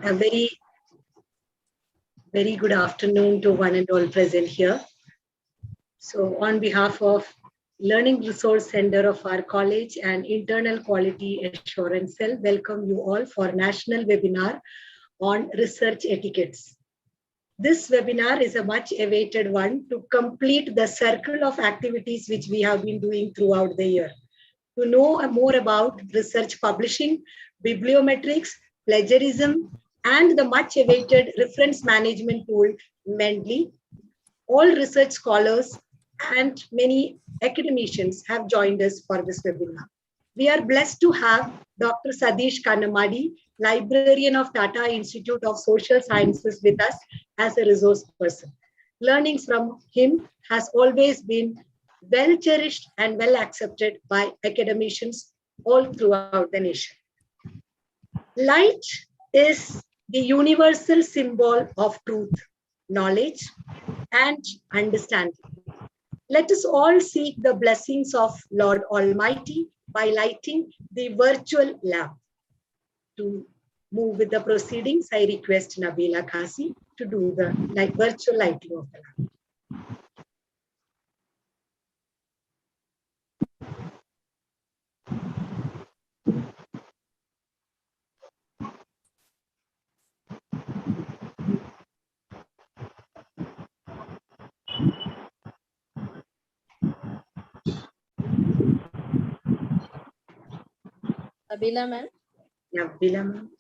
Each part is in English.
A very good afternoon to one and all present here. So on behalf of Learning Resource Center of our college and Internal Quality Assurance Cell, welcome you all for national webinar on research etiquettes. This webinar is a much awaited one to complete the circle of activities which we have been doing throughout the year. To know more about research publishing, bibliometrics, plagiarism, and the much awaited reference management tool, Mendeley, all research scholars and many academicians have joined us for this webinar. We are blessed to have Dr. Satish Kannamadi, librarian of Tata Institute of Social Sciences, with us as a resource person. Learnings from him has always been well cherished and well accepted by academicians all throughout the nation. Light is the universal symbol of truth, knowledge, and understanding. Let us all seek the blessings of Lord Almighty by lighting the virtual lamp. To move with the proceedings, I request Nabila Khasi to do the virtual lighting of the lamp. Nabila ma'am. Nabila ma'am.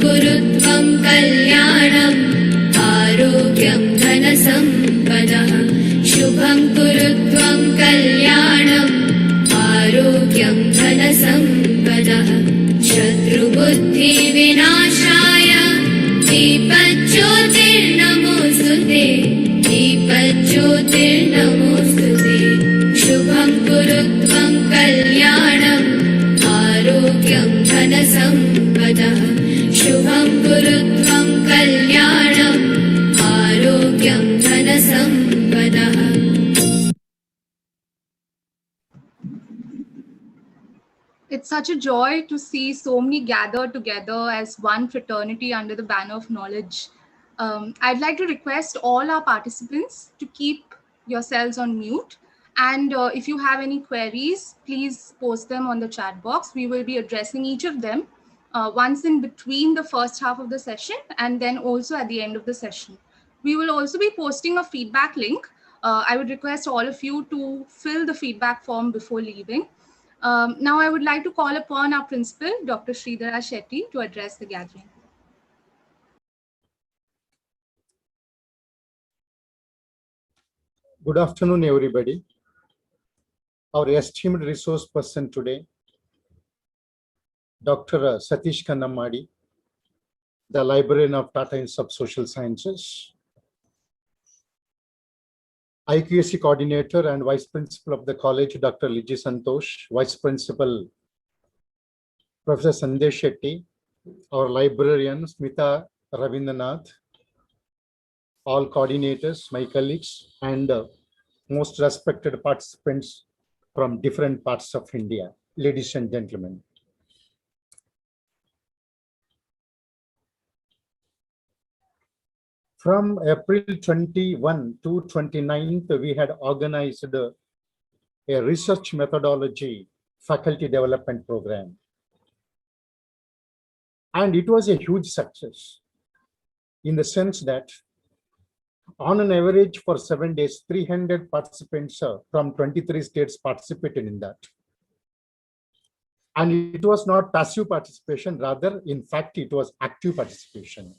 कुरुत्वं कल्याणम् आरोग्यं धनसम्पदः शुभं कुरुत्वं कल्याणम् आरोग्यं धनसम्पदः शत्रुबुद्धिविनाशाय दीपज्योतिर्नमोऽस्तुते दीपज्योतिर्नमोऽस्तुते शुभं कुरुत्वं कल्याणम् आरोग्यं धनसम्पदः शुभं कुरुत्वं कल्याणम् आरोग्यं धनसम्पदः. It's such a joy to see so many gathered together as one fraternity under the banner of knowledge. I'd like to request all our participants to keep yourselves on mute. And if you have any queries, please post them on the chat box. We will be addressing each of them once in between the first half of the session and then also at the end of the session. We will also be posting a feedback link. I would request all of you to fill the feedback form before leaving. Now I would like to call upon our principal, Dr. Shetty, to address the gathering. Good afternoon, everybody. Our esteemed resource person today, Dr. Satish Kannamadi, the librarian of Tata Institute of Social Sciences, IQAC coordinator and vice principal of the college, Dr. Liji Santosh, vice principal, Professor Sandesh Shetty, our librarian, Smita Ravindranath, all coordinators, my colleagues, and most respected participants from different parts of India, ladies and gentlemen. From April 21 to 29th, we had organized a research methodology faculty development program. And it was a huge success in the sense that on an average for 7 days, 300 participants from 23 states participated in that. And it was not passive participation, rather, in fact, it was active participation.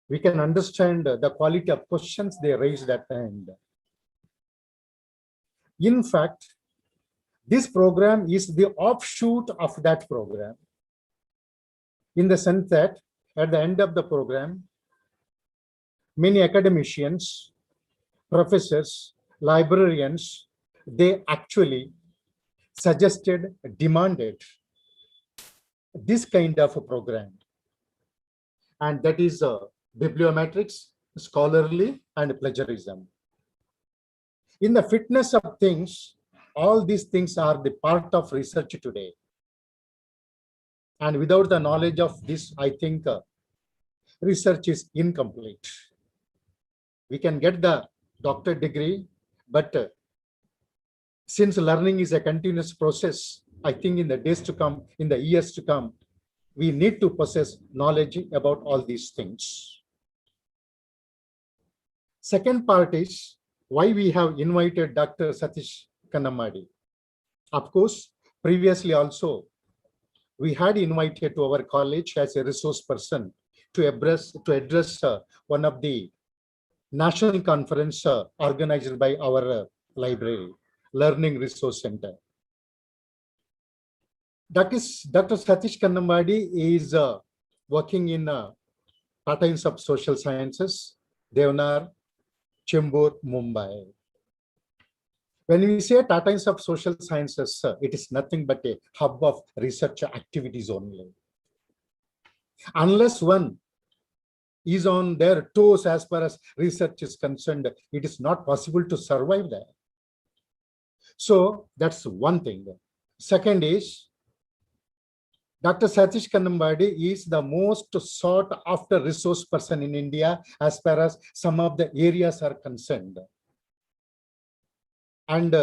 We can understand the quality of questions they raised at the end. In fact, this program is the offshoot of that program, in the sense that at the end of the program, many academicians, professors, librarians, they actually suggested, demanded this kind of a program. And that is bibliometrics, scholarly, and plagiarism. In the fitness of things, All these things are the part of research today. And without the knowledge of this, I think research is incomplete. We can get the doctorate degree, but since learning is a continuous process, I think in the days to come, in the years to come, we need to possess knowledge about all these things. Second part is why we have invited Dr. Satish Kannamadi. Of course, previously also, we had invited to our college as a resource person to address one of the national conference organized by our library, Learning Resource Center. Dr. Satish Kannamadi is working in Tata Institute of Social Sciences, Devnar, Chembur, Mumbai. When we say Tata Institute of Social Sciences, it is nothing but a hub of research activities only. Unless one is on their toes as far as research is concerned, it is not possible to survive there. So that's one thing. Second is, Dr. Satish Kannamadi is the most sought after resource person in India as far as some of the areas are concerned. And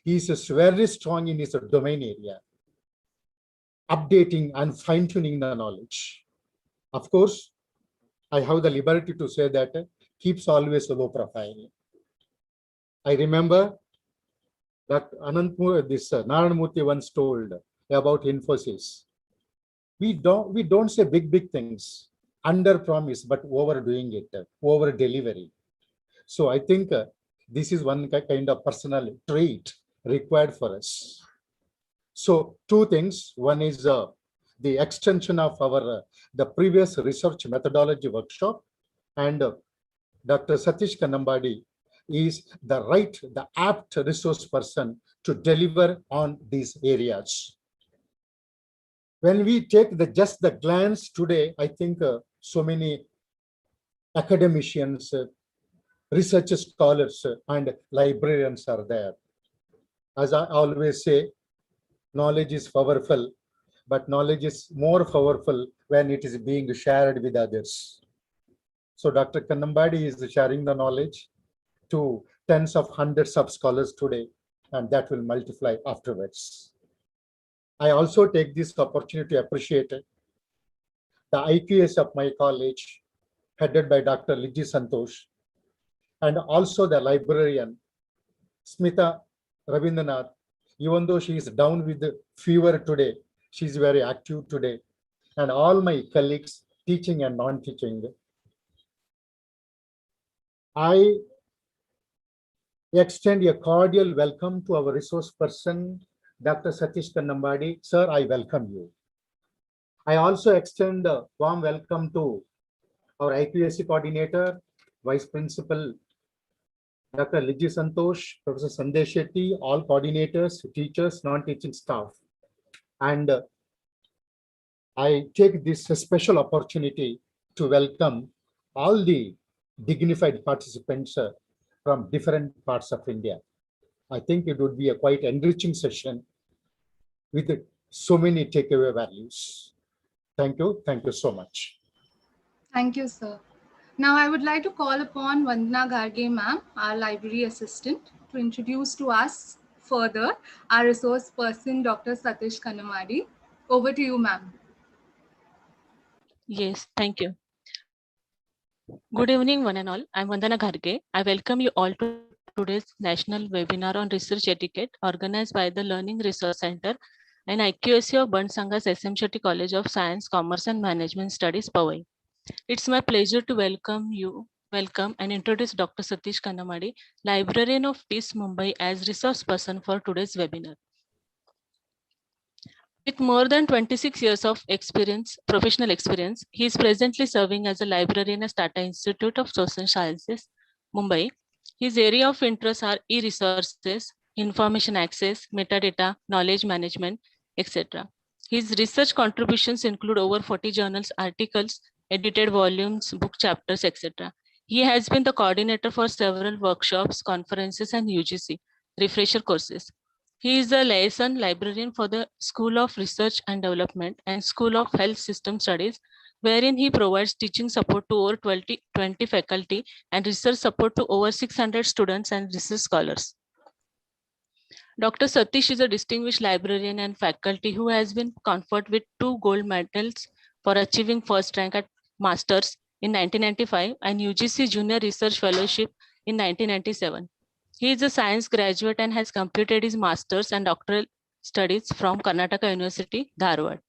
he is very strong in his domain area, updating and fine-tuning the knowledge. Of course, I have the liberty to say that keeps always a low profile. I remember that Narayanamurthy once told about Infosys. We don't say big things, under promise, but overdoing it, over delivery. So I think this is one kind of personal trait required for us. So two things. One is the extension of our the previous research methodology workshop, and Dr. Satish Kannamadi is the apt resource person to deliver on these areas. When we take just the glance today, I think so many academicians, research scholars, and librarians are there. As I always say, knowledge is powerful, but knowledge is more powerful when it is being shared with others. So Dr. Kannamadi is sharing the knowledge to tens of hundreds of scholars today, and that will multiply afterwards. I also take this opportunity to appreciate the IQS of my college, headed by Dr. Liji Santosh, and also the librarian, Smita Ravindranath. Even though she is down with the fever today, she is very active today. And all my colleagues, teaching and non-teaching. I extend a cordial welcome to our resource person, Dr. Satish Kannamadi. Sir, I welcome you. I also extend a warm welcome to our IQSC coordinator, Vice Principal, Dr. Liji Santosh, Professor Sandesh Shetty, all coordinators, teachers, non-teaching staff. And I take this special opportunity to welcome all the dignified participants from different parts of India. I think it would be a quite enriching session with so many takeaway values. Thank you. Thank you so much. Thank you, sir. Now I would like to call upon Vandana Garge ma'am, our library assistant, to introduce to us further our resource person, Dr. Satish Kannamadi. Over to you, ma'am. Yes, thank you. Good evening, one and all. I'm Vandana Garge. I welcome you all to today's national webinar on research etiquette organized by the Learning Resource Center and IQSC of Bunts Sangha's Shetty College of Science, Commerce and Management Studies, Powai. It's my pleasure to welcome and introduce Dr. Satish Kannamadi, Librarian of Peace, Mumbai, as resource person for today's webinar. With more than 26 years of professional experience, he is presently serving as a librarian at Tata Institute of Social Sciences, Mumbai. His area of interest are e-resources, information access, metadata, knowledge management, etc. His research contributions include over 40 journals, articles, edited volumes, book chapters, etc. He has been the coordinator for several workshops, conferences, and UGC, refresher courses. He is a liaison librarian for the School of Research and Development and School of Health System Studies, wherein he provides teaching support to over 20 faculty and research support to over 600 students and research scholars. Dr. Satish is a distinguished librarian and faculty who has been conferred with 2 gold medals for achieving first rank at Masters in 1995 and UGC Junior Research Fellowship in 1997. He is a science graduate and has completed his master's and doctoral studies from Karnataka University, Dharwad.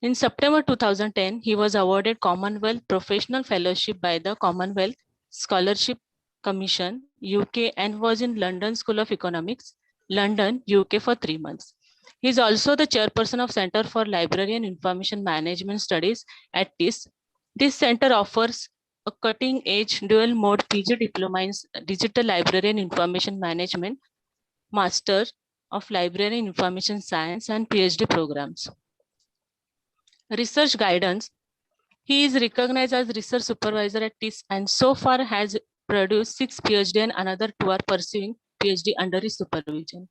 In September 2010, he was awarded Commonwealth Professional Fellowship by the Commonwealth Scholarship Commission, UK, and was in London School of Economics, London, UK for 3 months. He is also the chairperson of Center for Library and Information Management Studies at TIS. This center offers a cutting-edge dual-mode PG diploma in Digital Library and Information Management, Master of Library and Information Science, and PhD programs. Research guidance. He is recognized as research supervisor at TIS and so far has produced 6 PhD and another 2 are pursuing PhD under his supervision.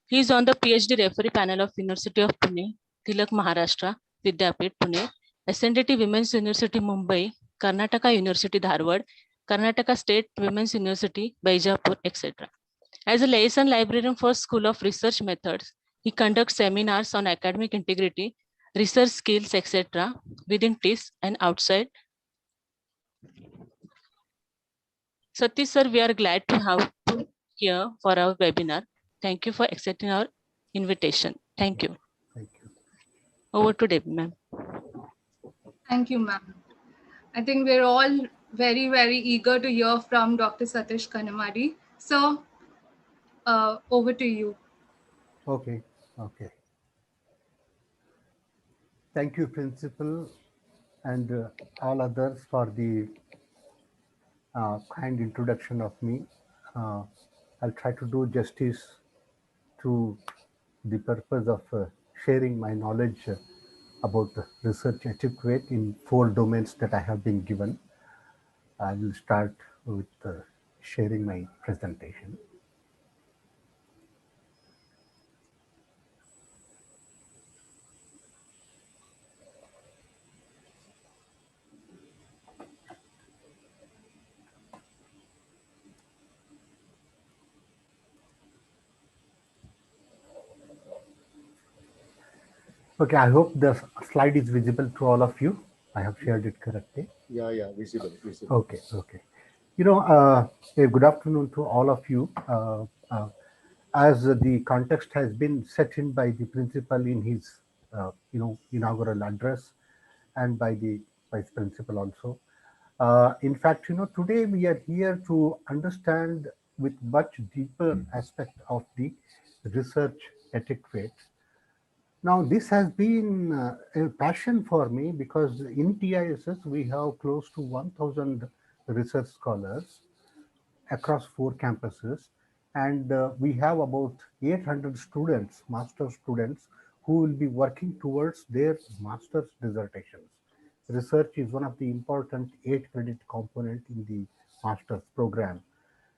He is on the PhD referee panel of University of Pune, Tilak Maharashtra, Vidyapit Pune, SNDT Women's University Mumbai, Karnataka University Dharwad, Karnataka State Women's University Bijapur, etc. As a liaison librarian for School of Research Methods, he conducts seminars on academic integrity, research skills, etc. within TIS and outside. Satish sir, we are glad to have you here for our webinar. Thank you for accepting our invitation. Thank you. Thank you. Over to Debbie, ma'am. Thank you, ma'am. I think we're all very, very eager to hear from Dr. Satish Kanamadi. So, over to you. Okay. Thank you, Principal, and all others for the kind introduction of me. I'll try to do justice to the purpose of sharing my knowledge about research etiquette in 4 domains that I have been given. I will start with sharing my presentation. Okay, I hope the slide is visible to all of you. I have shared it correctly. Yeah, visible. Okay. You know, a good afternoon to all of you. As the context has been set in by the principal in his, inaugural address, and by the vice principal also. In fact, today we are here to understand with much deeper aspect of the research etiquette. Now, this has been a passion for me because in TISS we have close to 1,000 research scholars across 4 campuses, and we have about 800 students, master students, who will be working towards their master's dissertations. Research is one of the important 8-credit component in the master's program,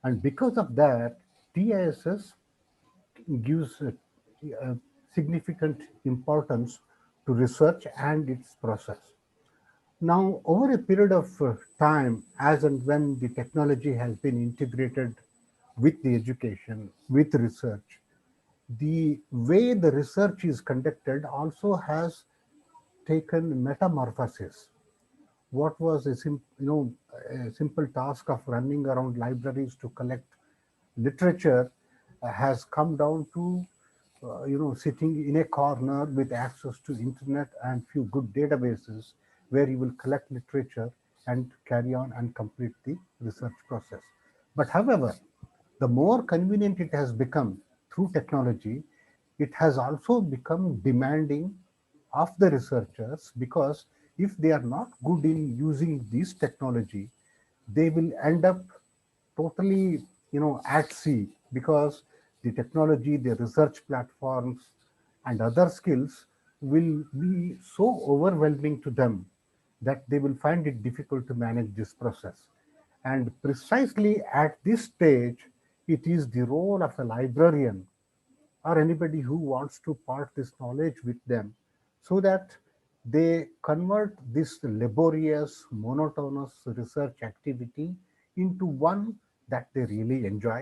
and because of that, TISS gives significant importance to research and its process. Now, over a period of time, as and when the technology has been integrated with the education, with research, the way the research is conducted also has taken metamorphosis. What was a simple task of running around libraries to collect literature has come down to sitting in a corner with access to internet and few good databases where you will collect literature and carry on and complete the research process. But however, the more convenient it has become through technology, it has also become demanding of the researchers, because if they are not good in using this technology, they will end up totally at sea, because the technology, the research platforms and other skills will be so overwhelming to them that they will find it difficult to manage this process. And precisely at this stage, it is the role of a librarian or anybody who wants to part this knowledge with them, so that they convert this laborious, monotonous research activity into one that they really enjoy.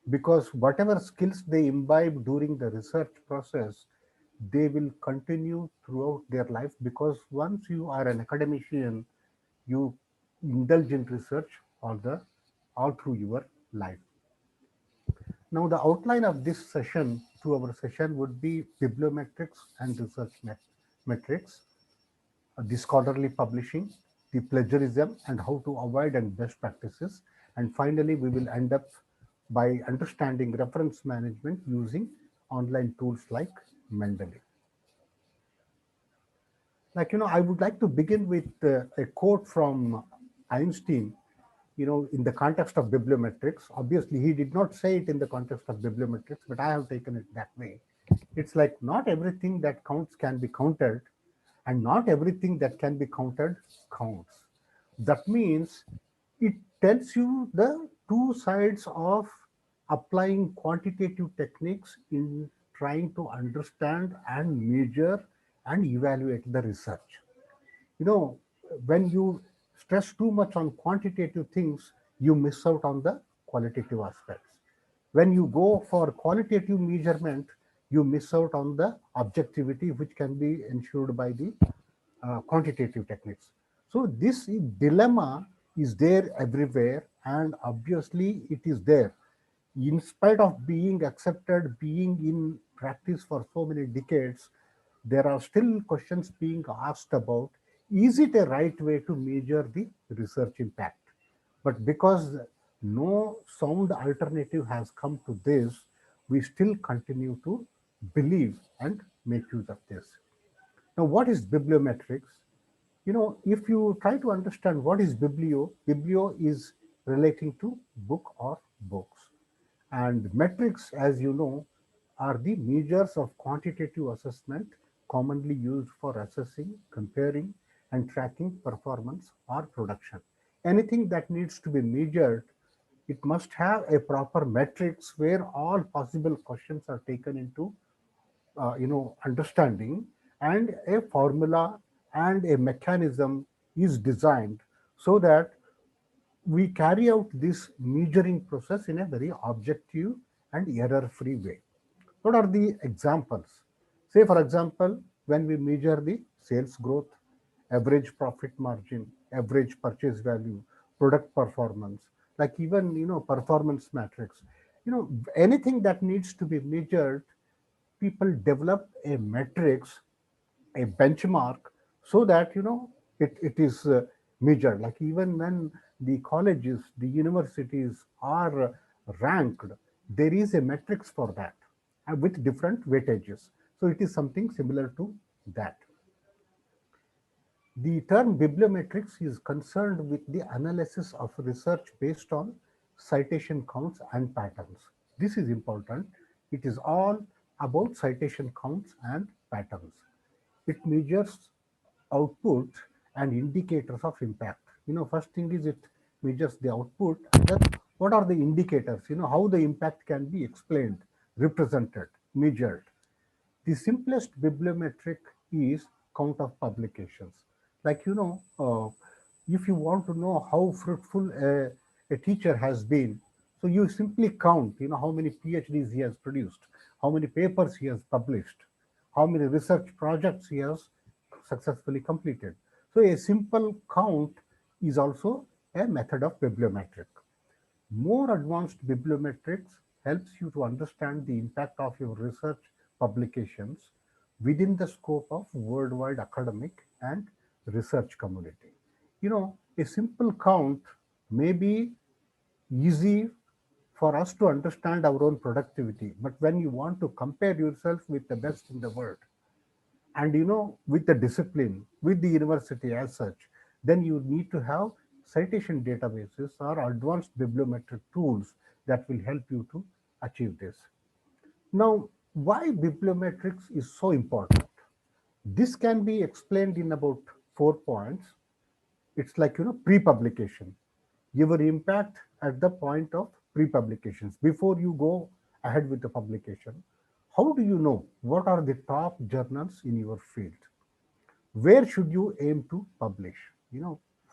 Because whatever skills they imbibe during the research process, they will continue throughout their life, because once you are an academician, you indulge in research all through your life. Now, the outline of this session to our session would be bibliometrics and research metrics, the scholarly publishing, the plagiarism, and how to avoid and best practices. And finally, we will end up by understanding reference management using online tools like Mendeley. I would like to begin with a quote from Einstein, in the context of bibliometrics. Obviously, he did not say it in the context of bibliometrics, but I have taken it that way. It's like, not everything that counts can be counted, and not everything that can be counted counts. That means it tells you the two sides of applying quantitative techniques in trying to understand and measure and evaluate the research. you know when you stress too much on quantitative things, you miss out on the qualitative aspects. When you go for qualitative measurement, you miss out on the objectivity which can be ensured by the quantitative techniques. So this dilemma is there everywhere, and obviously it is there. In spite of being accepted, being in practice for so many decades, there are still questions being asked about, is it a right way to measure the research impact? But because no sound alternative has come to this, we still continue to believe and make use of this. Now, what is bibliometrics? If you try to understand what is biblio is relating to book or books. And metrics, as you know, are the measures of quantitative assessment commonly used for assessing, comparing, and tracking performance or production. Anything that needs to be measured, it must have a proper metrics where all possible questions are taken into understanding, and a formula and a mechanism is designed so that we carry out this measuring process in a very objective and error-free way. What are the examples? Say, for example, when we measure the sales growth, average profit margin, average purchase value, product performance, like even performance metrics, anything that needs to be measured, people develop a matrix, a benchmark, so that it is measured. Like, even when the colleges, the universities are ranked, there is a matrix for that, with different weightages. So it is something similar to that. The term bibliometrics is concerned with the analysis of research based on citation counts and patterns. This is important. It is all about citation counts and patterns. It measures output and indicators of impact. First thing is, it measures the output, and then what are the indicators, how the impact can be explained, represented, measured. The simplest bibliometric is count of publications. Like, if you want to know how fruitful a teacher has been, so you simply count, how many PhDs he has produced, how many papers he has published, how many research projects he has successfully completed. So a simple count is also a method of bibliometric. More advanced bibliometrics helps you to understand the impact of your research publications within the scope of worldwide academic and research community. A simple count may be easy for us to understand our own productivity, but when you want to compare yourself with the best in the world, and with the discipline, with the university as such, then you need to have citation databases or advanced bibliometric tools that will help you to achieve this. Now, why bibliometrics is so important? This can be explained in about 4 points. It's like, pre-publication, your impact at the point of pre-publications. Before you go ahead with the publication, how do you know what are the top journals in your field? Where should you aim to publish?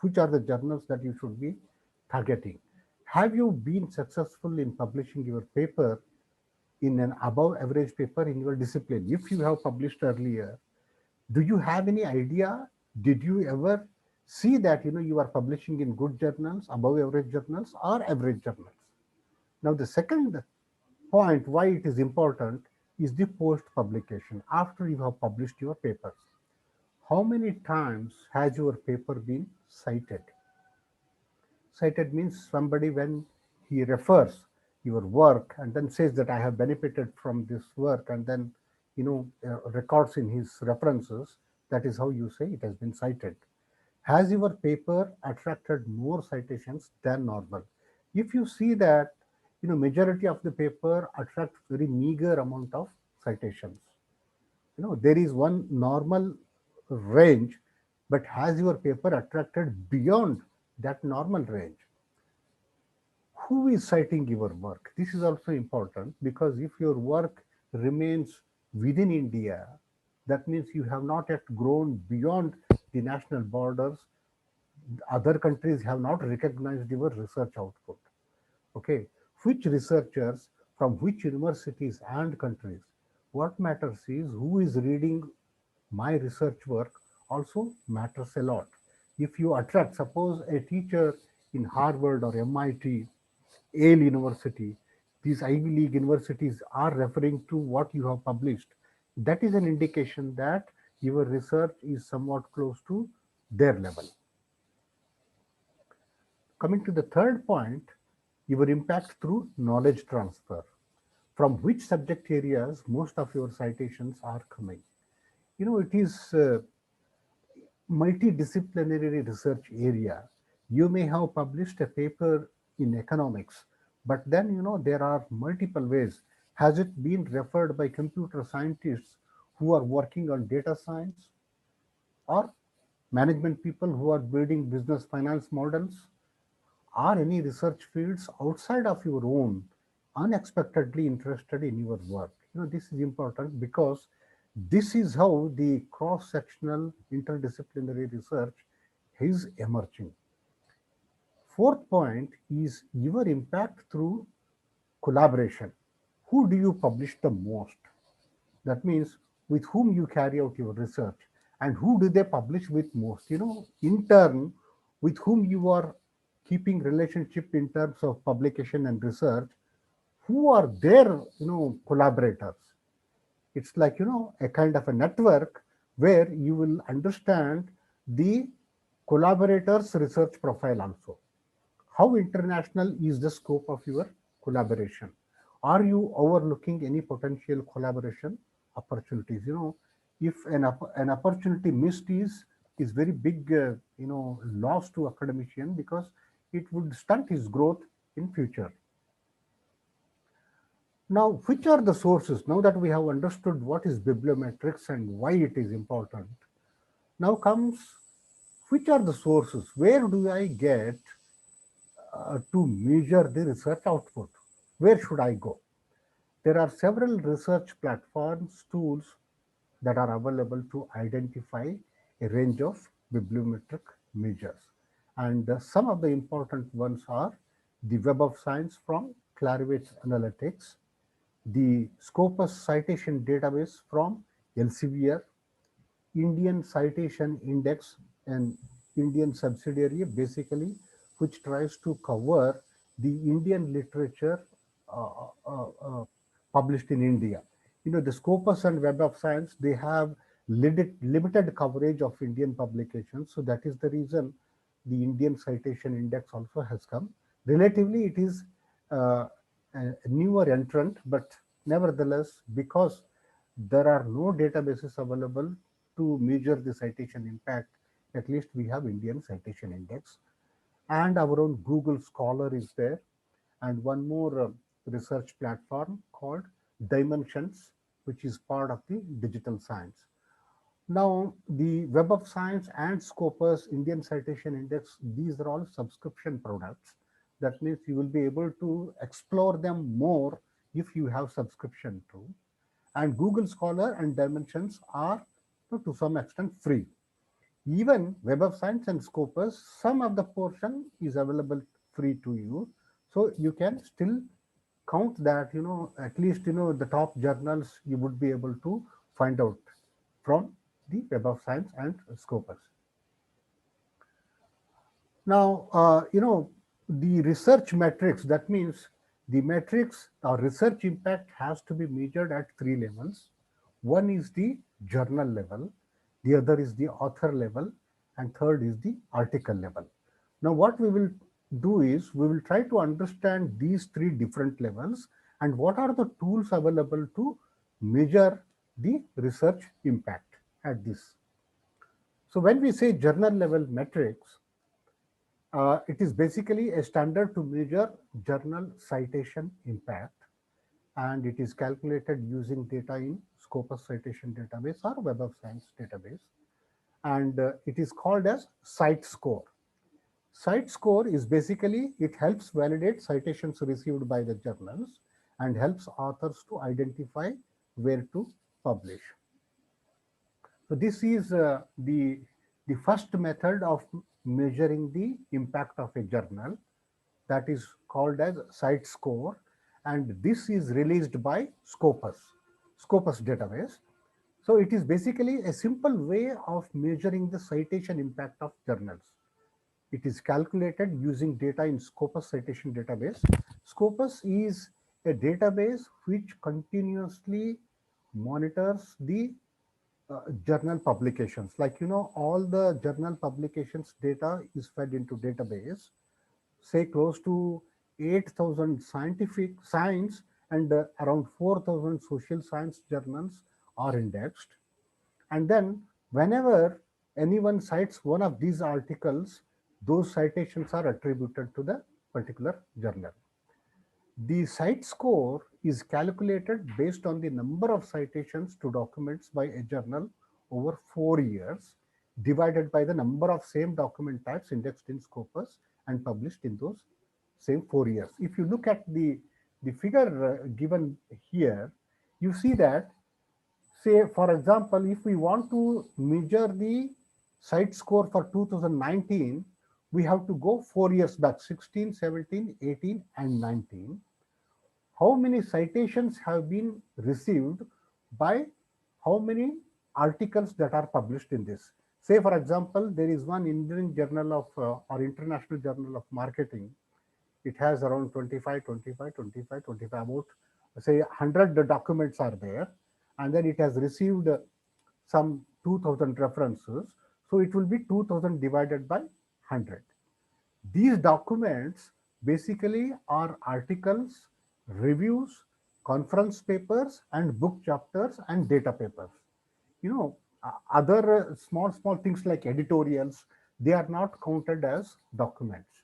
Which are the journals that you should be targeting? Have you been successful in publishing your paper in an above average paper in your discipline? If you have published earlier, do you have any idea? Did you ever see that you are publishing in good journals, above average journals, or average journals? Now the second point why it is important is the post publication. After you have published your papers, how many times has your paper been cited? Cited means somebody, when he refers your work and then says that I have benefited from this work, and then records in his references, that is how you say it has been cited. Has your paper attracted more citations than normal? If you see that majority of the paper attracts very meager amount of citations, there is one normal range, but has your paper attracted beyond that normal range? Who is citing your work? This is also important, because if your work remains within India, that means you have not yet grown beyond the national borders. Other countries have not recognized your research output. Okay, which researchers from which universities and countries? What matters is who is reading my research work also matters a lot. If you attract, suppose a teacher in Harvard or MIT, Yale University, these Ivy League universities are referring to what you have published, that is an indication that your research is somewhat close to their level. Coming to the third point, your impact through knowledge transfer. From which subject areas most of your citations are coming? It is multidisciplinary research area. You may have published a paper in economics, but then there are multiple ways. Has it been referred by computer scientists who are working on data science, or management people who are building business finance models? Are any research fields outside of your own unexpectedly interested in your work? This is important, because this is how the cross-sectional interdisciplinary research is emerging. Fourth point is your impact through collaboration. Who do you publish the most? That means with whom you carry out your research, and who do they publish with most? In turn, with whom you are keeping relationship in terms of publication and research, who are their collaborators? It's like a kind of a network where you will understand the collaborators research profile also. How international is the scope of your collaboration? Are you overlooking any potential collaboration opportunities? If an opportunity missed is very big loss to academician, because it would stunt his growth in future. Now, which are the sources? Now that we have understood what is bibliometrics and why it is important, now comes which are the sources? Where do I get to measure the research output? Where should I go? There are several research platforms, tools that are available to identify a range of bibliometric measures. And some of the important ones are the Web of Science from Clarivate Analytics, the Scopus Citation Database from Elsevier, Indian Citation Index, an Indian subsidiary basically, which tries to cover the Indian literature uh, uh, uh, published in India. The Scopus and Web of Science, they have limited coverage of Indian publications. So that is the reason the Indian Citation Index also has come. Relatively, it is a newer entrant, but nevertheless, because there are no databases available to measure the citation impact, at least we have Indian Citation Index. And our own Google Scholar is there, and one more research platform called Dimensions, which is part of the digital science. Now, the Web of Science and Scopus, Indian Citation Index, these are all subscription products. That means you will be able to explore them more if you have subscription to. And Google Scholar and Dimensions are to some extent free. Even Web of Science and Scopus, some of the portion is available free to you. So you can still count that, at least, the top journals you would be able to find out from the Web of Science and Scopus. Now, the research metrics, that means the metrics or research impact has to be measured at three levels. One is the journal level, the other is the author level, and third is the article level. Now, what we will do is we will try to understand these three different levels and what are the tools available to measure the research impact at this. So when we say journal level metrics, it is basically a standard to measure journal citation impact, and it is calculated using data in Scopus citation database or Web of Science database, and it is called as cite score. Cite score is basically, it helps validate citations received by the journals and helps authors to identify where to publish. So this is the first method of measuring the impact of a journal, that is called as cite score, and this is released by Scopus database. So it is basically a simple way of measuring the citation impact of journals. It is calculated using data in Scopus citation database. Scopus is a database which continuously monitors the journal publications. Like, all the journal publications data is fed into database, say close to 8,000 scientific science and around 4,000 social science journals are indexed. And then whenever anyone cites one of these articles, those citations are attributed to the particular journal. The cite score is calculated based on the number of citations to documents by a journal over 4 years, divided by the number of same document types indexed in Scopus and published in those same 4 years. If you look at the figure given here, you see that, say, for example, if we want to measure the cite score for 2019, we have to go 4 years back, 16, 17, 18, and 19. How many citations have been received by how many articles that are published in this? Say, for example, there is one Indian journal of or International Journal of Marketing. It has around 25, about, say, 100 documents are there, and then it has received some 2,000 references. So it will be 2,000 divided by 100. These documents basically are articles, reviews, conference papers, and book chapters and data papers. Other small things like editorials, they are not counted as documents.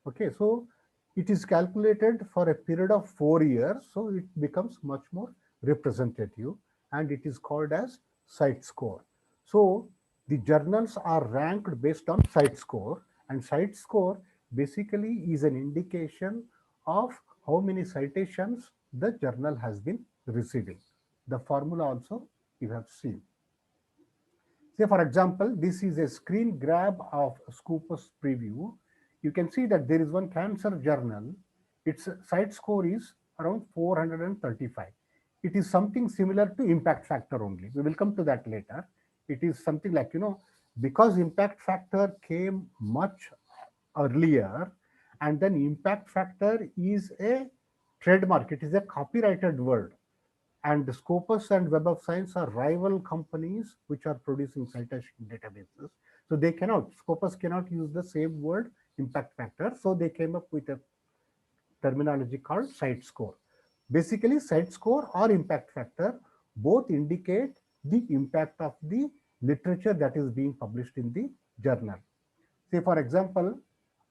Okay, so it is calculated for a period of 4 years, so it becomes much more representative, and it is called as cite score. So the journals are ranked based on cite score, and cite score basically is an indication of how many citations the journal has been receiving. The formula also you have seen. Say, for example, this is a screen grab of Scopus preview. You can see that there is one cancer journal. Its cite score is around 435. It is something similar to impact factor only. We will come to that later. It is something like, because impact factor came much earlier, and then impact factor is a trademark. It is a copyrighted word. And Scopus and Web of Science are rival companies which are producing citation databases. So they cannot, Scopus cannot use the same word, impact factor. So they came up with a terminology called cite score. Basically, cite score or impact factor both indicate the impact of the literature that is being published in the journal. Say, for example,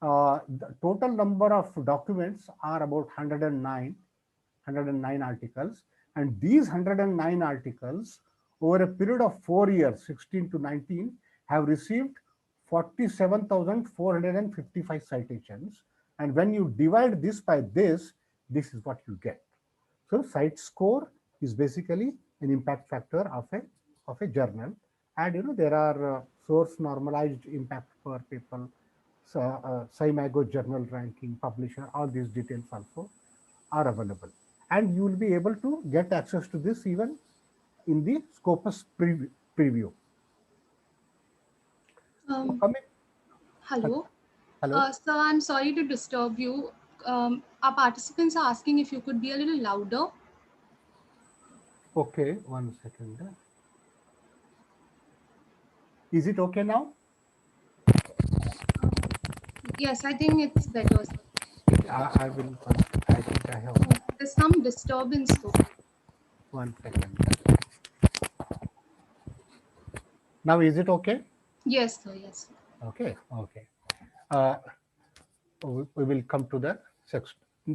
the total number of documents are about 109 articles, and these 109 articles over a period of 4 years, 16 to 19, have received 47,455 citations. And when you divide this by this is what you get. So site score is basically an impact factor of a journal. And there are source normalized impact per people, so, SciMago journal ranking, publisher, all these details also are available. And you will be able to get access to this even in the Scopus preview. Coming, Hello. hello. Sir, I'm sorry to disturb you. Our participants are asking if you could be a little louder. Okay, 1 second. Is it okay now? Yes, I think it's better, sir. I will. I think I have. There's some disturbance though. 1 second. Now is it okay? Yes, sir. Yes. Okay. Okay. Uh, we will come to the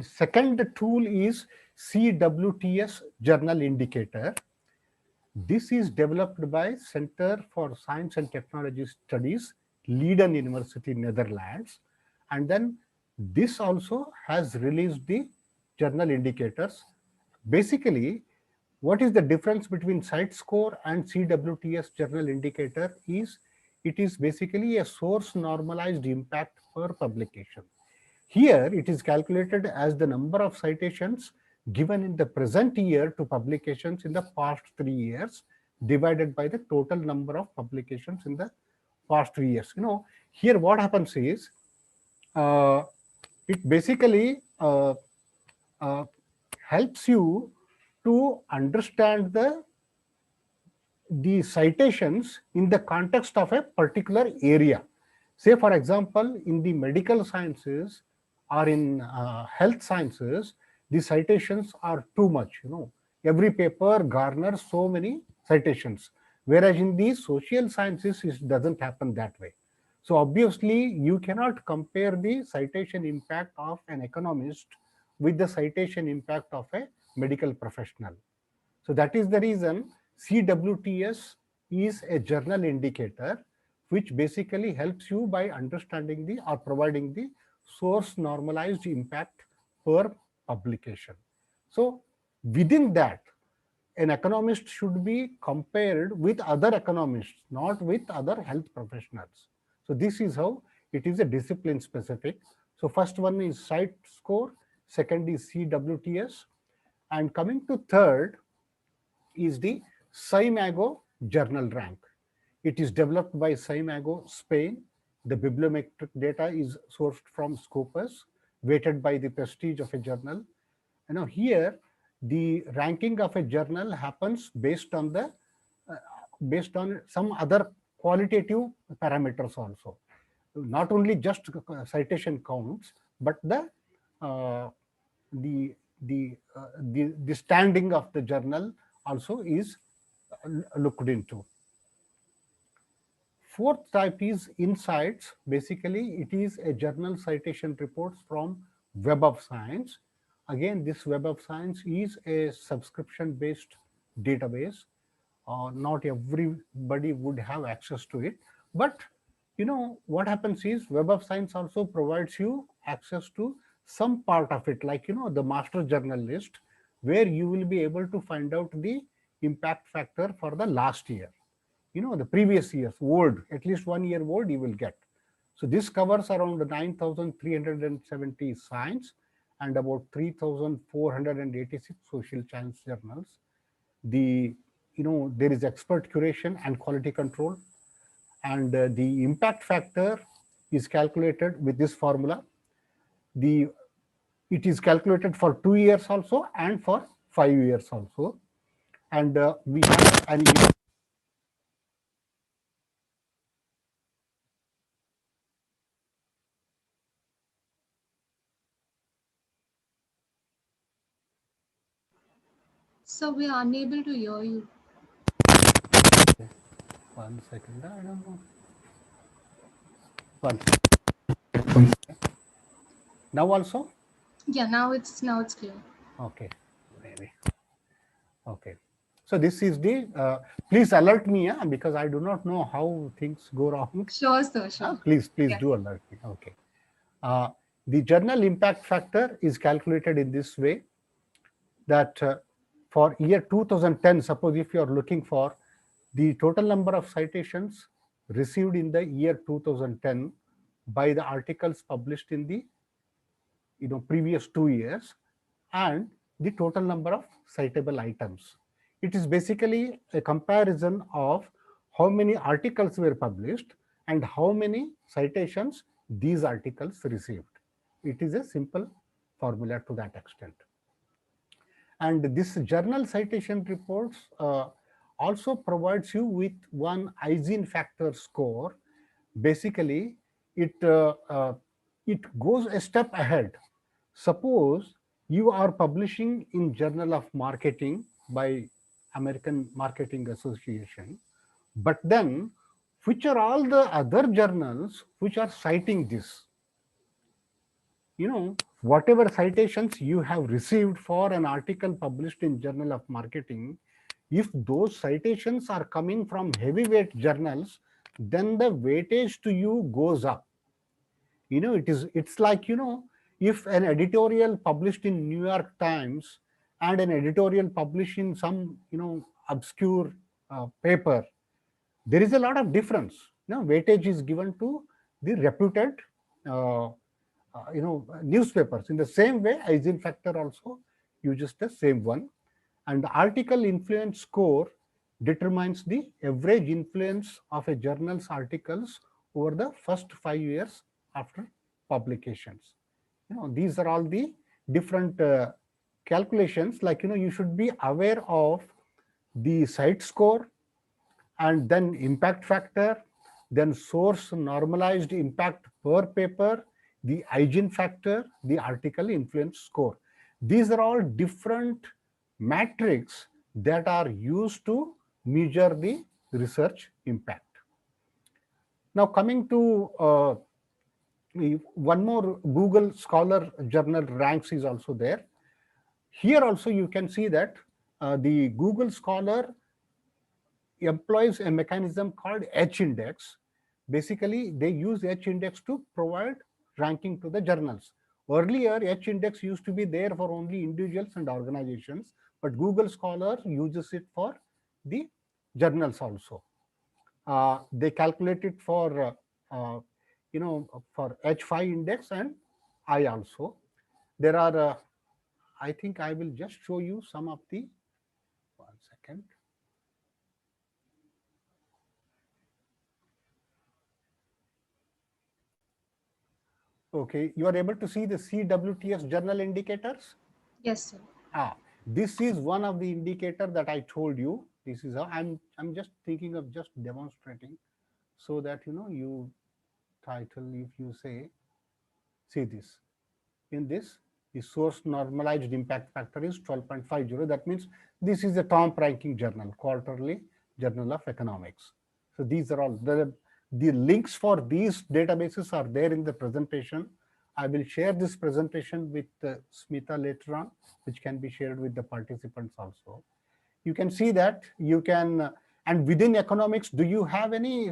second tool is CWTS Journal Indicator. This is developed by Center for Science and Technology Studies, Leiden University, Netherlands. And then this also has released the journal indicators. Basically, what is the difference between site score and CWTS journal indicator is it is basically a source normalized impact per publication. Here it is calculated as the number of citations given in the present year to publications in the past 3 years divided by the total number of publications in the past 3 years. Here what happens is it basically helps you to understand the citations in the context of a particular area. Say, for example, in the medical sciences or in health sciences, the citations are too much. Every paper garners so many citations, whereas in the social sciences, it doesn't happen that way. So obviously, you cannot compare the citation impact of an economist with the citation impact of a medical professional. So that is the reason CWTS is a journal indicator, which basically helps you by understanding the or providing the source normalized impact per publication. So within that, an economist should be compared with other economists, not with other health professionals. So this is how it is a discipline specific. So first one is site score, second is CWTS, and coming to third is the SciMago journal rank. It is developed by SciMago Spain. The bibliometric data is sourced from Scopus, weighted by the prestige of a journal. Here the ranking of a journal happens based on some other qualitative parameters also, not only just citation counts, but the standing of the journal also is looked into. Fourth type is insights. Basically, it is a journal citation reports from Web of Science. Again, this Web of Science is a subscription-based database. Not everybody would have access to it. But what happens is Web of Science also provides you access to some part of it, like the master journal list, where you will be able to find out the impact factor for the last year. The previous years, old, at least 1 year old, you will get. So this covers around 9,370 science and about 3,486 social science journals. There is expert curation and quality control, and the impact factor is calculated with this formula. It is calculated for 2 years also and for 5 years also, and we have an So we are unable to hear you. 1 second. I don't know. 1 Now also? Yeah, now it's clear. Okay, maybe. Okay. So this is the, please alert me, because I do not know how things go wrong. Sure, sir, sure. Please Yeah. do alert me. Okay. The journal impact factor is calculated in this way, that for year 2010, suppose if you are looking for the total number of citations received in the year 2010 by the articles published in the previous 2 years, and the total number of citable items. It is basically a comparison of how many articles were published and how many citations these articles received. It is a simple formula to that extent. And this journal citation reports also provides you with one hygiene factor score. Basically, it goes a step ahead. Suppose you are publishing in Journal of Marketing by American Marketing Association, but then which are all the other journals which are citing this? Whatever citations you have received for an article published in Journal of Marketing, if those citations are coming from heavyweight journals, then the weightage to you goes up. It's like, if an editorial published in New York Times and an editorial published in some, obscure paper, there is a lot of difference. Weightage is given to the reputed newspapers. In the same way, hygiene factor also uses the same one. And the article influence score determines the average influence of a journal's articles over the first 5 years after publications. These are all the different calculations. Like, you should be aware of the site score, and then impact factor, then source normalized impact per paper, the hygiene factor, the article influence score. These are all different metrics that are used to measure the research impact. Now, coming to one more Google Scholar Journal ranks is also there. Here also you can see that the Google Scholar employs a mechanism called H-index. Basically, they use H-index to provide ranking to the journals. Earlier, H-index used to be there for only individuals and organizations, but Google Scholar uses it for the journals also. They calculate it for for H5 index and I also. There are, I think I will just show you some of the, 1 second. Okay, you are able to see the CWTS journal indicators? Yes, sir. This is one of the indicator that I told you. This is how I'm just thinking of just demonstrating so that you title, if you say, see this. In this, the source normalized impact factor is 12.50. That means this is a top ranking journal, quarterly journal of economics. So these are all the links for these databases are there in the presentation. I will share this presentation with Smita later on, which can be shared with the participants also. You can see that you can, and within economics, do you have any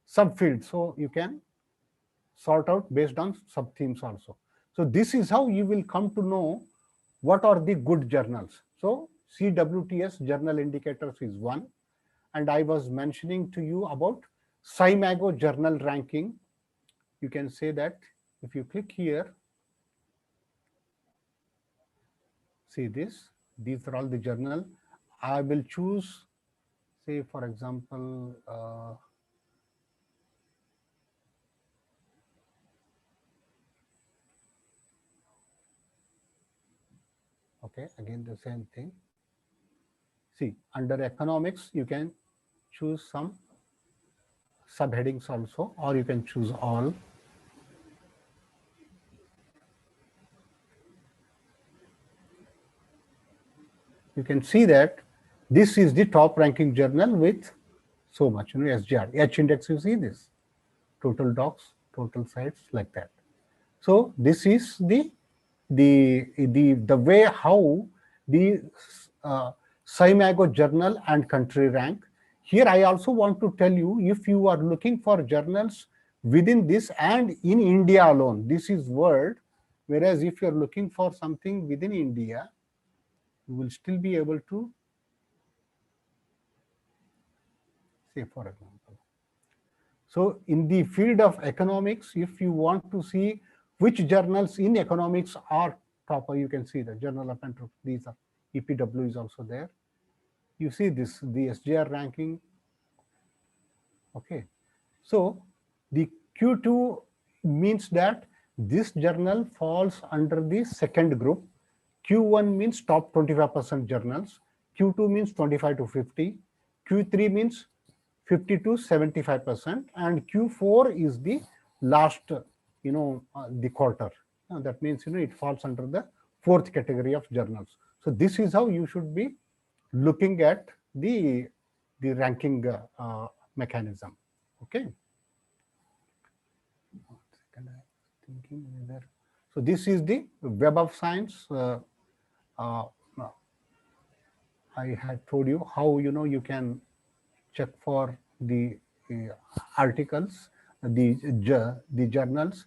subfields? So you can sort out based on sub themes also. So this is how you will come to know what are the good journals. So CWTS journal indicators is one. And I was mentioning to you about SCImago journal ranking. You can say that if you click here, see this, these are all the journal. I will choose, say, for example, okay, again the same thing. See, under economics, you can choose some subheadings also, or you can choose all. You can see that this is the top ranking journal with so much, SGR, H index, you see this, total docs, total sites, like that. So this is the way how the SCImago journal and country rank. Here I also want to tell you, if you are looking for journals within this and in India alone. This is world, whereas if you're looking for something within India, you will still be able to, say for example. So in the field of economics, if you want to see which journals in economics are topper, you can see the Journal of Enterprise, these are EPW is also there. You see this, the SJR ranking. Okay, so the Q2 means that this journal falls under the second group. Q1 means top 25% journals. Q2 means 25 to 50. Q3 means 50 to 75%. And Q4 is the last, the quarter. That means, it falls under the fourth category of journals. So this is how you should be looking at the ranking mechanism. Okay. Thinking whether, so this is the Web of Science. I had told you how you can check for the articles, the journals,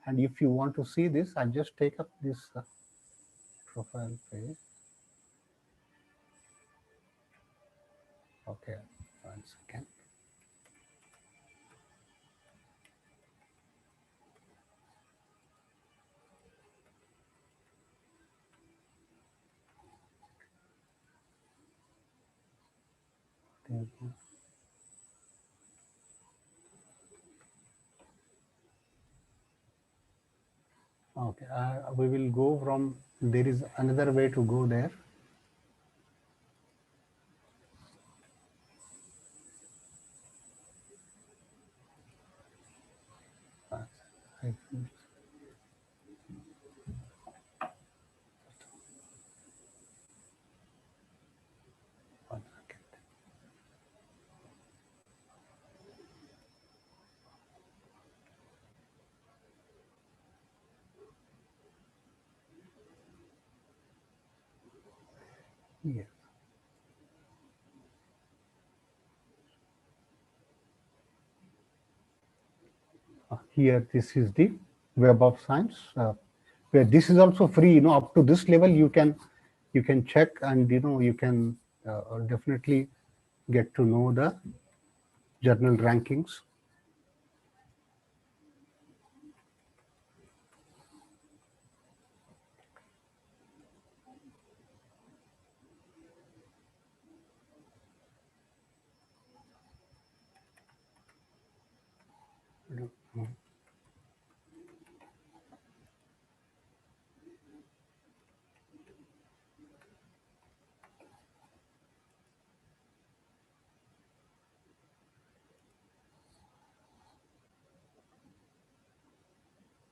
and if you want to see this, I'll just take up this profile page. Okay, 1 second. Okay, we will go from, there is another way to go there. Yes. Here, this is the Web of Science, where this is also free. Up to this level, you can check, and you can definitely get to know the journal rankings.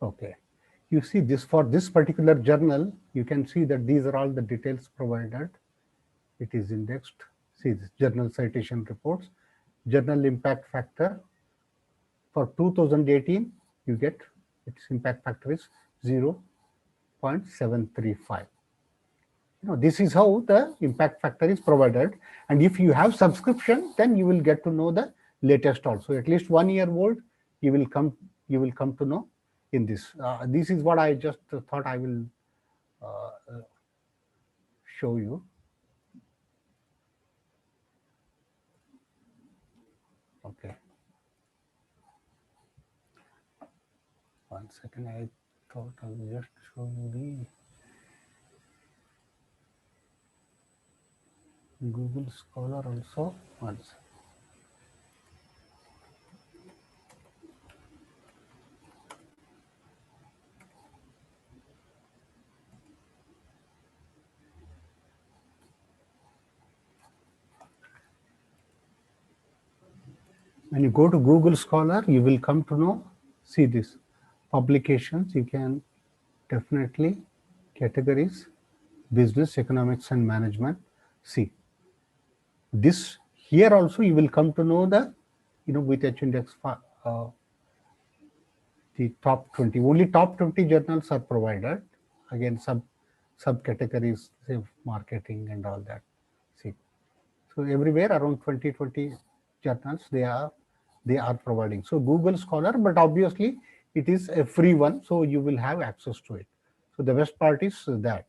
Okay, you see this, for this particular journal, you can see that these are all the details provided. It is indexed. See this journal citation reports, journal impact factor. For 2018, you get its impact factor is 0.735. This is how the impact factor is provided. And if you have subscription, then you will get to know the latest also. At least 1 year old, you will come to know in this. This is what I just thought I will show you. Okay. 1 second, I thought I will just show you the Google Scholar also. Once. When you go to Google Scholar, you will come to know, see this publications, you can definitely categories, business, economics, and management. See this here also, you will come to know the, with H index, the top 20, only top 20 journals are provided. Again, subcategories, say marketing and all that. See, so everywhere around 20 journals, they are they are providing. So Google Scholar, but obviously it is a free one, so you will have access to it. So the best part is that.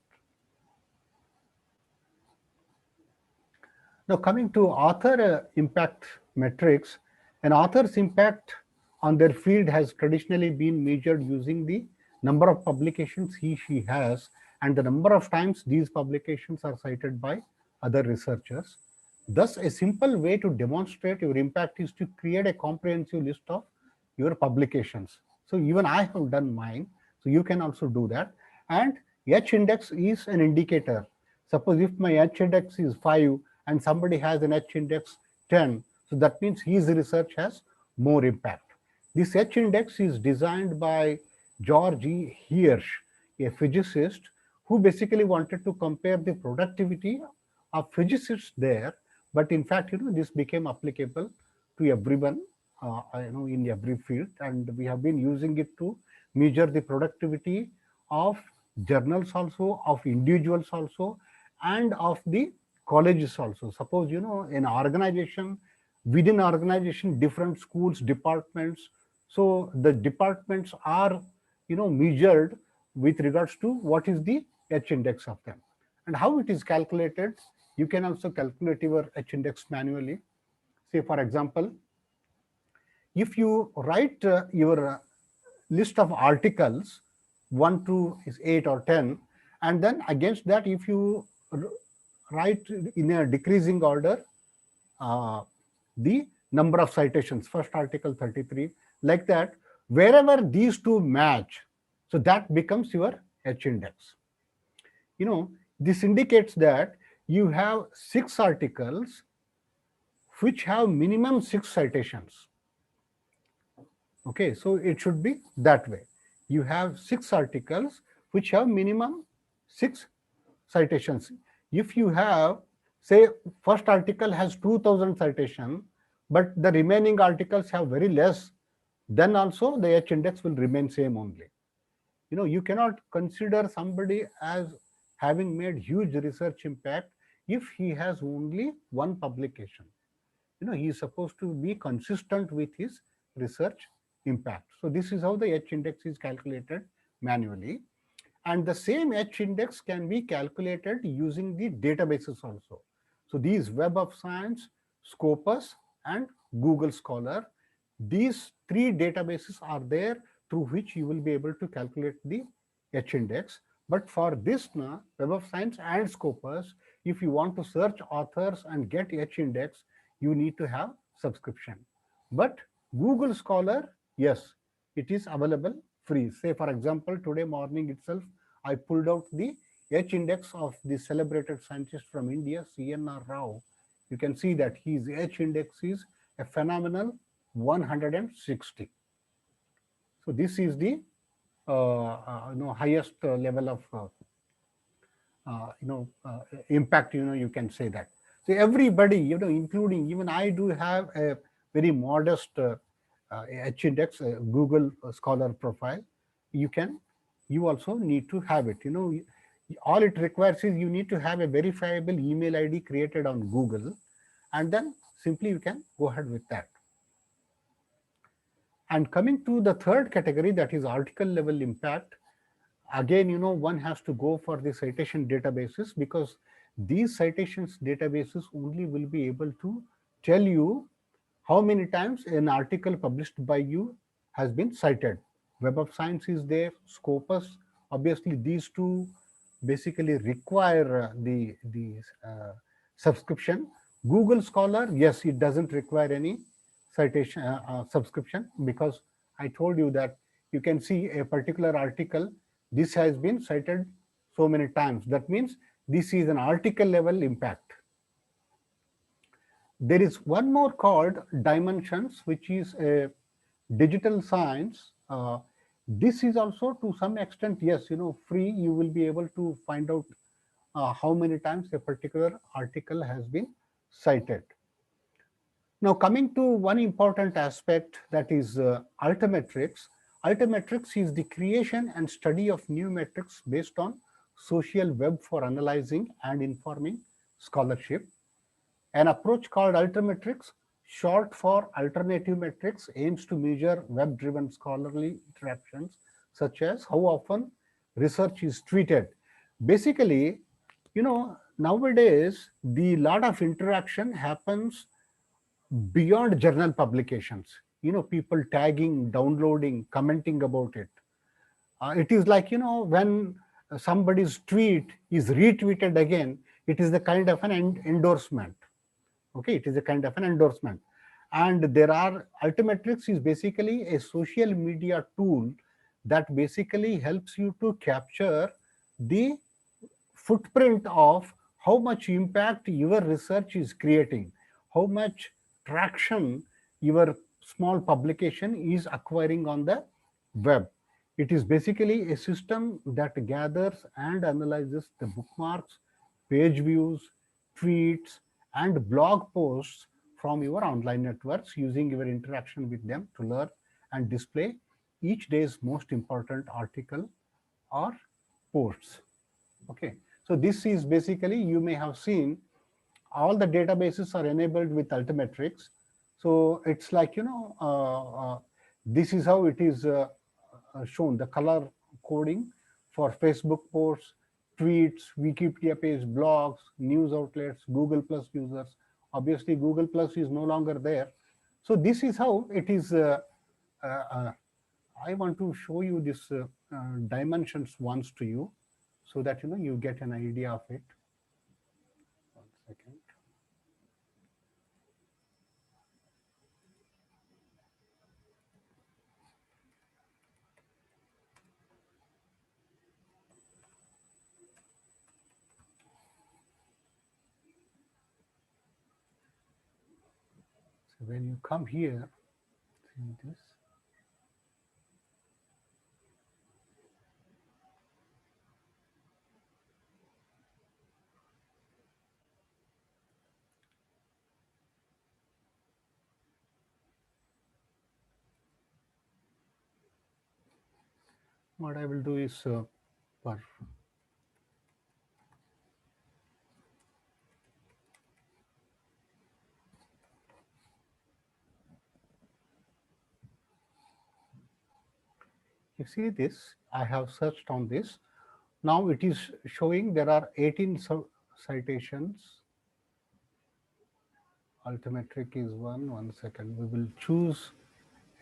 Now coming to author impact metrics, an author's impact on their field has traditionally been measured using the number of publications she has and the number of times these publications are cited by other researchers. Thus, a simple way to demonstrate your impact is to create a comprehensive list of your publications. So even I have done mine, so you can also do that. And H index is an indicator. Suppose if my H index is 5 and somebody has an H index 10, so that means his research has more impact. This H index is designed by George E. Hirsch, a physicist who basically wanted to compare the productivity of physicists there, but in fact, this became applicable to everyone, in every field, and we have been using it to measure the productivity of journals also, of individuals also, and of the colleges also. Suppose, an organization, within organization, different schools, departments, so the departments are, measured with regards to what is the H index of them. And how it is calculated, you can also calculate your H index manually. Say, for example, if you write your list of articles 1 to 8 or 10, and then against that, if you write in a decreasing order the number of citations, first article 33, like that, wherever these two match, so that becomes your H index. This indicates that you have 6 articles which have minimum 6 citations. Okay, so it should be that way. You have 6 articles which have minimum 6 citations. If you have, say, first article has 2000 citation, but the remaining articles have very less, then also the H index will remain same only. You cannot consider somebody as having made huge research impact if he has only one publication. He is supposed to be consistent with his research impact. So this is how the H index is calculated manually. And the same H index can be calculated using the databases also. So these Web of Science, Scopus, and Google Scholar, these 3 databases are there through which you will be able to calculate the H index. But for this Web of Science and Scopus, if you want to search authors and get H index, you need to have subscription. But Google Scholar, yes, it is available free. Say, for example, today morning itself, I pulled out the H index of the celebrated scientist from India, C.N.R. Rao. You can see that his H index is a phenomenal 160. So this is the highest level of impact. You can say that. So everybody, including even I, do have a very modest H index, Google Scholar profile. You also need to have it. All it requires is you need to have a verifiable email ID created on Google, and then simply you can go ahead with that. And coming to the third category, that is article level impact. Again, one has to go for the citation databases, because these citations databases only will be able to tell you how many times an article published by you has been cited. Web of Science is there, Scopus. Obviously, these two basically require the subscription. Google Scholar, yes, it doesn't require any citation subscription, because I told you that you can see a particular article, this has been cited so many times. That means this is an article level impact. There is one more called Dimensions, which is a digital science. This is also to some extent, yes, free. You will be able to find out how many times a particular article has been cited. Now, coming to one important aspect, that is altimetrics. Altimetrics is the creation and study of new metrics based on social web for analyzing and informing scholarship. An approach called altimetrics short for alternative metrics, aims to measure web-driven scholarly interactions, such as how often research is tweeted. Basically, nowadays, the lot of interaction happens beyond journal publications. People tagging, downloading, commenting about it. It is like, when somebody's tweet is retweeted again, it is the kind of an endorsement. Okay, it is a kind of an endorsement. And there are Altimetrics is basically a social media tool that basically helps you to capture the footprint of how much impact your research is creating, how much traction your small publication is acquiring on the web. It is basically a system that gathers and analyzes the bookmarks, page views, tweets, and blog posts from your online networks, using your interaction with them to learn and display each day's most important article or posts. Okay, so this is basically, you may have seen, all the databases are enabled with Altimetrics. So it's like, this is how it is shown, the color coding for Facebook posts, tweets, Wikipedia page, blogs, news outlets, Google Plus users. Obviously, Google Plus is no longer there. So this is how it is. I want to show you this dimensions once to you, so that you get an idea of it. 1 second. So when you come here, see this. What I will do is you see this, I have searched on this. Now it is showing there are 18 citations. Altimetric is one. 1 second. We will choose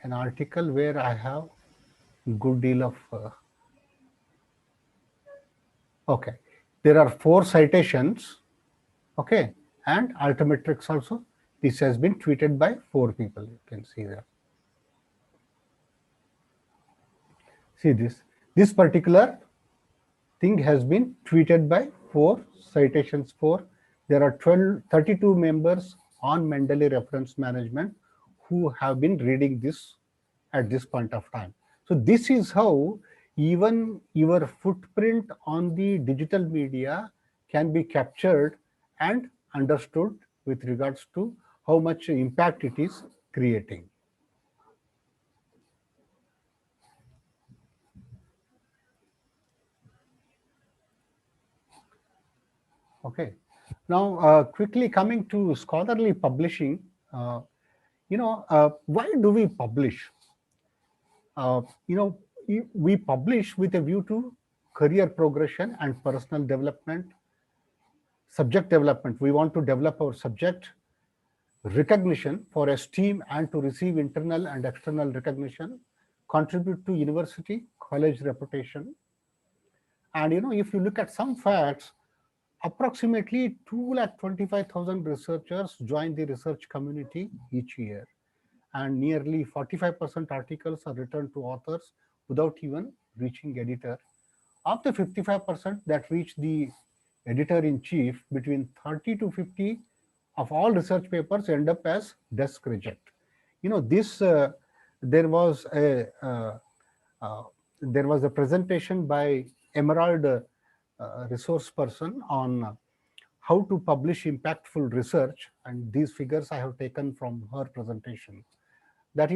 an article where I have good deal of okay, there are 4 citations. Okay, and Altimetrics also, this has been tweeted by 4 people. You can see there. See this particular thing has been tweeted by 4 citations. There are 32 members on Mendeley reference management who have been reading this at this point of time. So this is how even your footprint on the digital media can be captured and understood with regards to how much impact it is creating. Okay, now quickly coming to scholarly publishing, why do we publish? We publish with a view to career progression and personal development, subject development. We want to develop our subject, recognition for esteem and to receive internal and external recognition, contribute to university, college reputation. And if you look at some facts, approximately 225,000 researchers join the research community each year, and nearly 45% articles are written to authors without even reaching editor. Of the 55% that reach the editor-in-chief, between 30 to 50 of all research papers end up as desk reject. There was a presentation by Emerald resource person on how to publish impactful research, and these figures I have taken from her presentation. That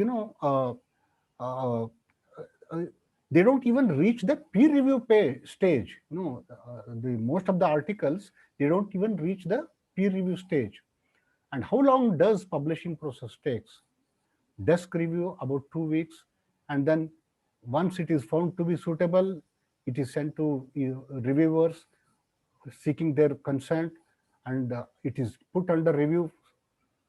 they don't even reach the peer review stage. The most of the articles, they don't even reach the peer review stage. And how long does publishing process takes? Desk review about 2 weeks, and then once it is found to be suitable, it is sent to reviewers seeking their consent, and it is put under review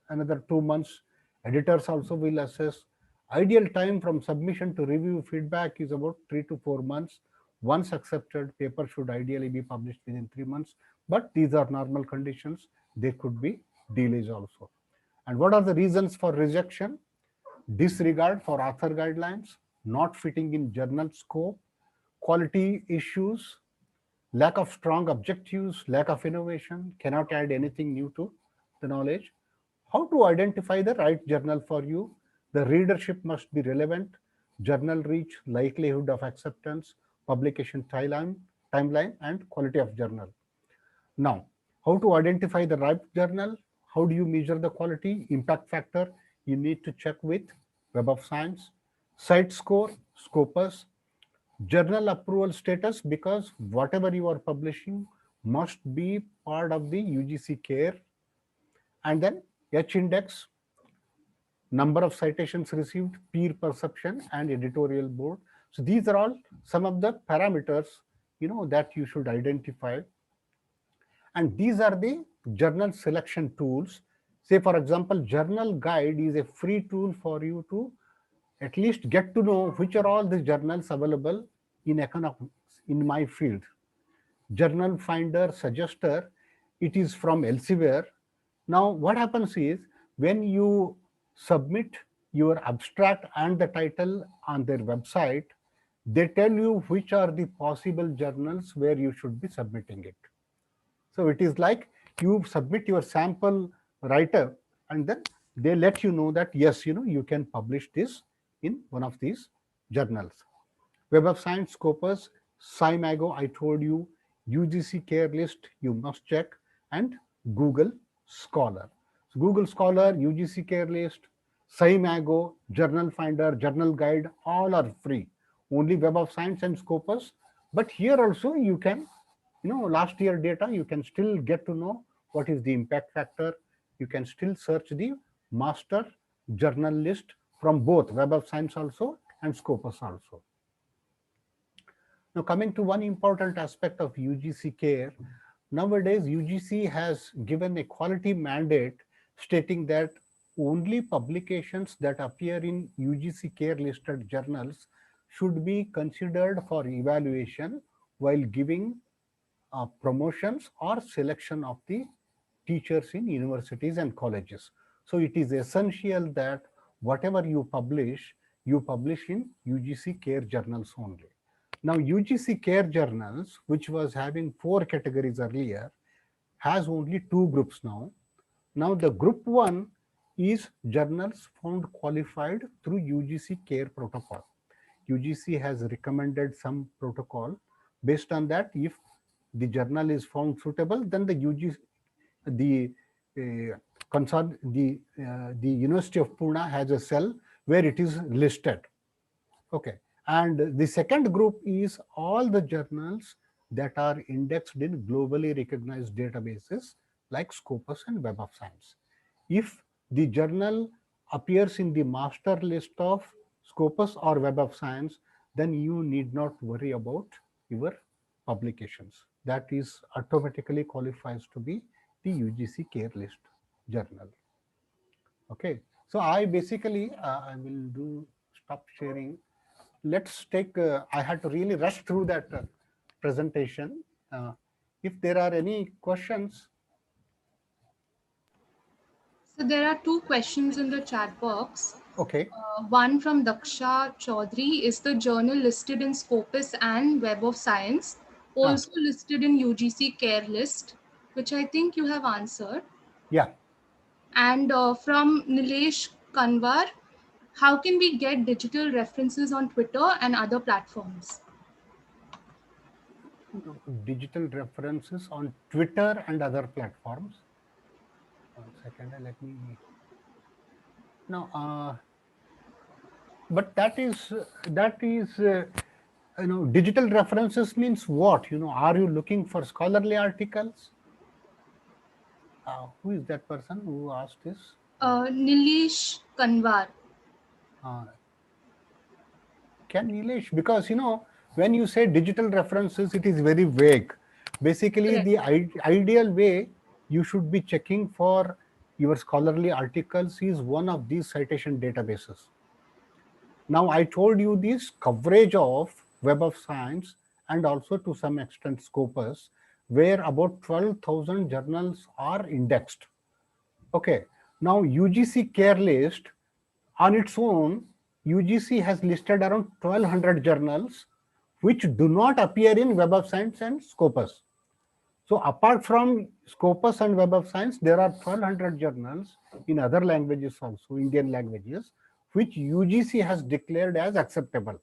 another 2 months. Editors also will assess. Ideal time from submission to review feedback is about 3 to 4 months. Once accepted, paper should ideally be published within 3 months, but these are normal conditions. There could be delays also. And what are the reasons for rejection? Disregard for author guidelines, not fitting in journal scope, quality issues, lack of strong objectives, lack of innovation, cannot add anything new to the knowledge. How to identify the right journal for you? The readership must be relevant, journal reach, likelihood of acceptance, publication timeline, and quality of journal. Now, how to identify the right journal? How do you measure the quality? Impact factor, you need to check with Web of Science. Site score, Scopus. Journal approval status, because whatever you are publishing must be part of the UGC care. And then H index, number of citations received, peer perception, and editorial board. So these are all some of the parameters that you should identify. And these are the journal selection tools. Say, for example, journal guide is a free tool for you to at least get to know which are all the journals available in economics in my field. Journal finder suggester, it is from Elsevier. Now what happens is, when you submit your abstract and the title on their website, they tell you which are the possible journals where you should be submitting it. So it is like you submit your sample write-up, and then they let you know that yes, you can publish this in one of these journals. Web of Science, Scopus, SciMago, I told you, UGC care list, you must check, and Google Scholar. So Google Scholar, UGC care list, SciMago, Journal Finder, Journal Guide, all are free. Only Web of Science and Scopus. But here also you can, last year data, you can still get to know what is the impact factor. You can still search the master journal list from both Web of Science also and Scopus also. Now coming to one important aspect of UGC care, nowadays UGC has given a quality mandate stating that only publications that appear in UGC care listed journals should be considered for evaluation while giving promotions or selection of the teachers in universities and colleges. So it is essential that whatever you publish in UGC care journals only. Now UGC care journals, which was having 4 categories earlier, has only 2 groups now. Now the group 1 is journals found qualified through UGC care protocol. UGC has recommended some protocol. Based on that, if the journal is found suitable, then the UGC, the University of Pune has a cell where it is listed. Okay. And the second group is all the journals that are indexed in globally recognized databases like Scopus and Web of Science. If the journal appears in the master list of Scopus or Web of Science, then you need not worry about your publications. That is automatically qualifies to be the UGC care list journal. Okay. So I basically, I will stop sharing. Let's take, I had to really rush through that presentation. If there are any questions. So there are 2 questions in the chat box. Okay. One from Daksha Chaudhary: is the journal listed in Scopus and Web of Science also listed in UGC care list, which I think you have answered. Yeah. And from Nilesh Kanwar: how can we get digital references on Twitter and other platforms? Digital references on Twitter and other platforms. 1 second, let me. No, but that is digital references means what? Are you looking for scholarly articles? Who is that person who asked this? Nilish Kanwar. Uh, can Nilesh, because when you say digital references, it is very vague. Basically, Correct. the ideal way you should be checking for your scholarly articles is one of these citation databases. Now, I told you this coverage of Web of Science and also to some extent Scopus, where about 12,000 journals are indexed. Okay. Now, UGC care list on its own, UGC has listed around 1200 journals which do not appear in Web of Science and Scopus. So apart from Scopus and Web of Science, there are 1200 journals in other languages also, Indian languages, which UGC has declared as acceptable.